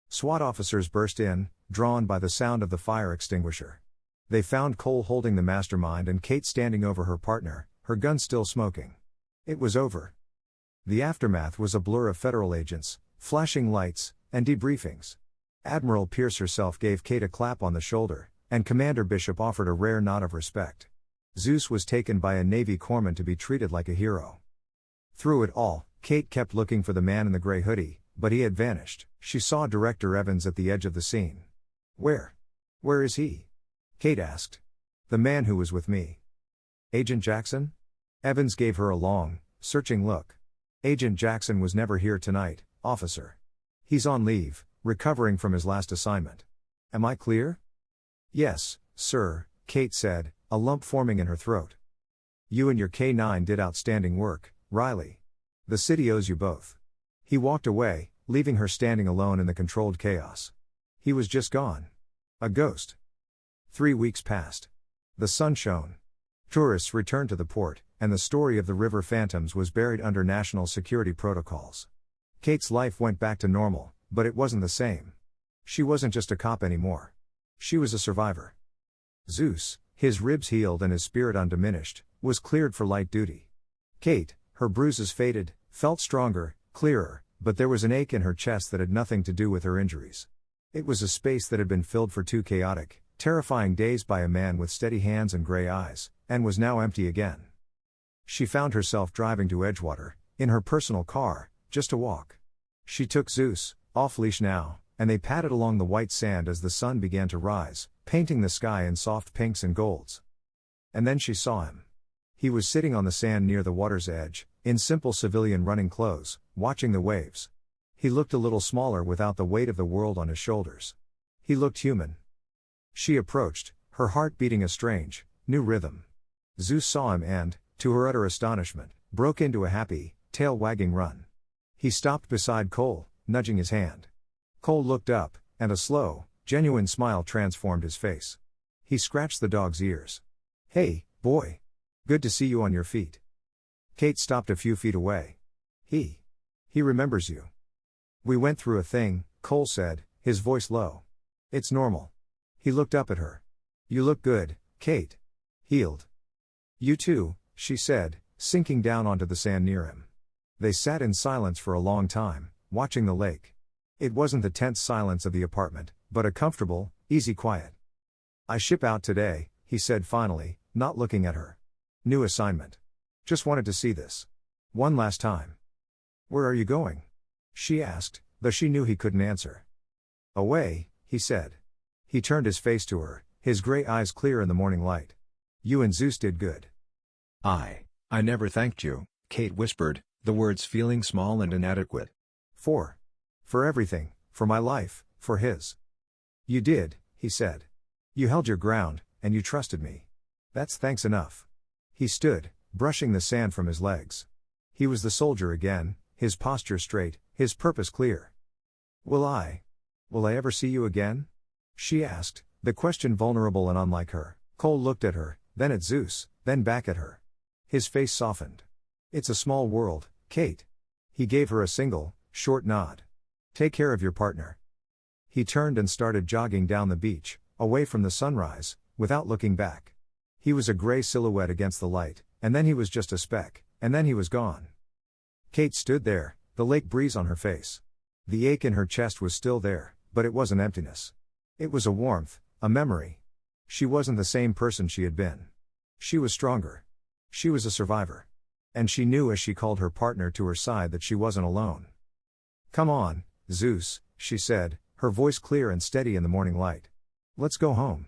A: SWAT officers burst in, drawn by the sound of the fire extinguisher. They found Cole holding the mastermind and Kate standing over her partner, her gun still smoking. It was over. The aftermath was a blur of federal agents, flashing lights, and debriefings. Admiral Pierce herself gave Kate a clap on the shoulder, and Commander Bishop offered a rare nod of respect. Zeus was taken by a Navy corpsman to be treated like a hero. Through it all, Kate kept looking for the man in the gray hoodie, but he had vanished. She saw Director Evans at the edge of the scene. Where is he?" Kate asked. "The man who was with me." "Agent Jackson?" Evans gave her a long, searching look. "Agent Jackson was never here tonight, officer. He's on leave, recovering from his last assignment. Am I clear?" "Yes, sir," Kate said, a lump forming in her throat. "You and your K9 did outstanding work, Riley. The city owes you both." He walked away, leaving her standing alone in the controlled chaos. He was just gone. A ghost. 3 weeks passed. The sun shone. Tourists returned to the port, and the story of the river phantoms was buried under national security protocols. Kate's life went back to normal, but it wasn't the same. She wasn't just a cop anymore. She was a survivor. Zeus, his ribs healed and his spirit undiminished, was cleared for light duty. Kate, her bruises faded, felt stronger, clearer, but there was an ache in her chest that had nothing to do with her injuries. It was a space that had been filled for 2 chaotic, terrifying days by a man with steady hands and gray eyes, and was now empty again. She found herself driving to Edgewater, in her personal car, just to walk. She took Zeus, off-leash now, and they padded along the white sand as the sun began to rise, painting the sky in soft pinks and golds. And then she saw him. He was sitting on the sand near the water's edge, in simple civilian running clothes, watching the waves. He looked a little smaller without the weight of the world on his shoulders. He looked human. She approached, her heart beating a strange, new rhythm. Zeus saw him and, to her utter astonishment, broke into a happy, tail-wagging run. He stopped beside Cole, nudging his hand. Cole looked up, and a slow, genuine smile transformed his face. He scratched the dog's ears. "Hey, boy. Good to see you on your feet." Kate stopped a few feet away. He remembers you. "We went through a thing," Cole said, his voice low. "It's normal." He looked up at her. "You look good, Kate. Healed." "You too," she said, sinking down onto the sand near him. They sat in silence for a long time, watching the lake. It wasn't the tense silence of the apartment, but a comfortable, easy quiet. "I ship out today," he said finally, not looking at her. "New assignment. Just wanted to see this one last time." "Where are you going?" she asked, though she knew he couldn't answer. "Away," he said. He turned his face to her, his gray eyes clear in the morning light. "You and Zeus did good." I never thanked you," Kate whispered, the words feeling small and inadequate. For everything, for my life, for his." "You did," he said. "You held your ground, and you trusted me. That's thanks enough." He stood, brushing the sand from his legs. He was the soldier again, his posture straight, his purpose clear. Will I ever see you again?" she asked, the question vulnerable and unlike her. Cole looked at her, then at Zeus, then back at her. His face softened. "It's a small world, Kate." He gave her a single, short nod. "Take care of your partner." He turned and started jogging down the beach, away from the sunrise, without looking back. He was a gray silhouette against the light, and then he was just a speck, and then he was gone. Kate stood there, the lake breeze on her face. The ache in her chest was still there, but it wasn't emptiness. It was a warmth, a memory. She wasn't the same person she had been. She was stronger. She was a survivor. And she knew as she called her partner to her side that she wasn't alone. "Come on, Zeus," she said, her voice clear and steady in the morning light. Let's go home.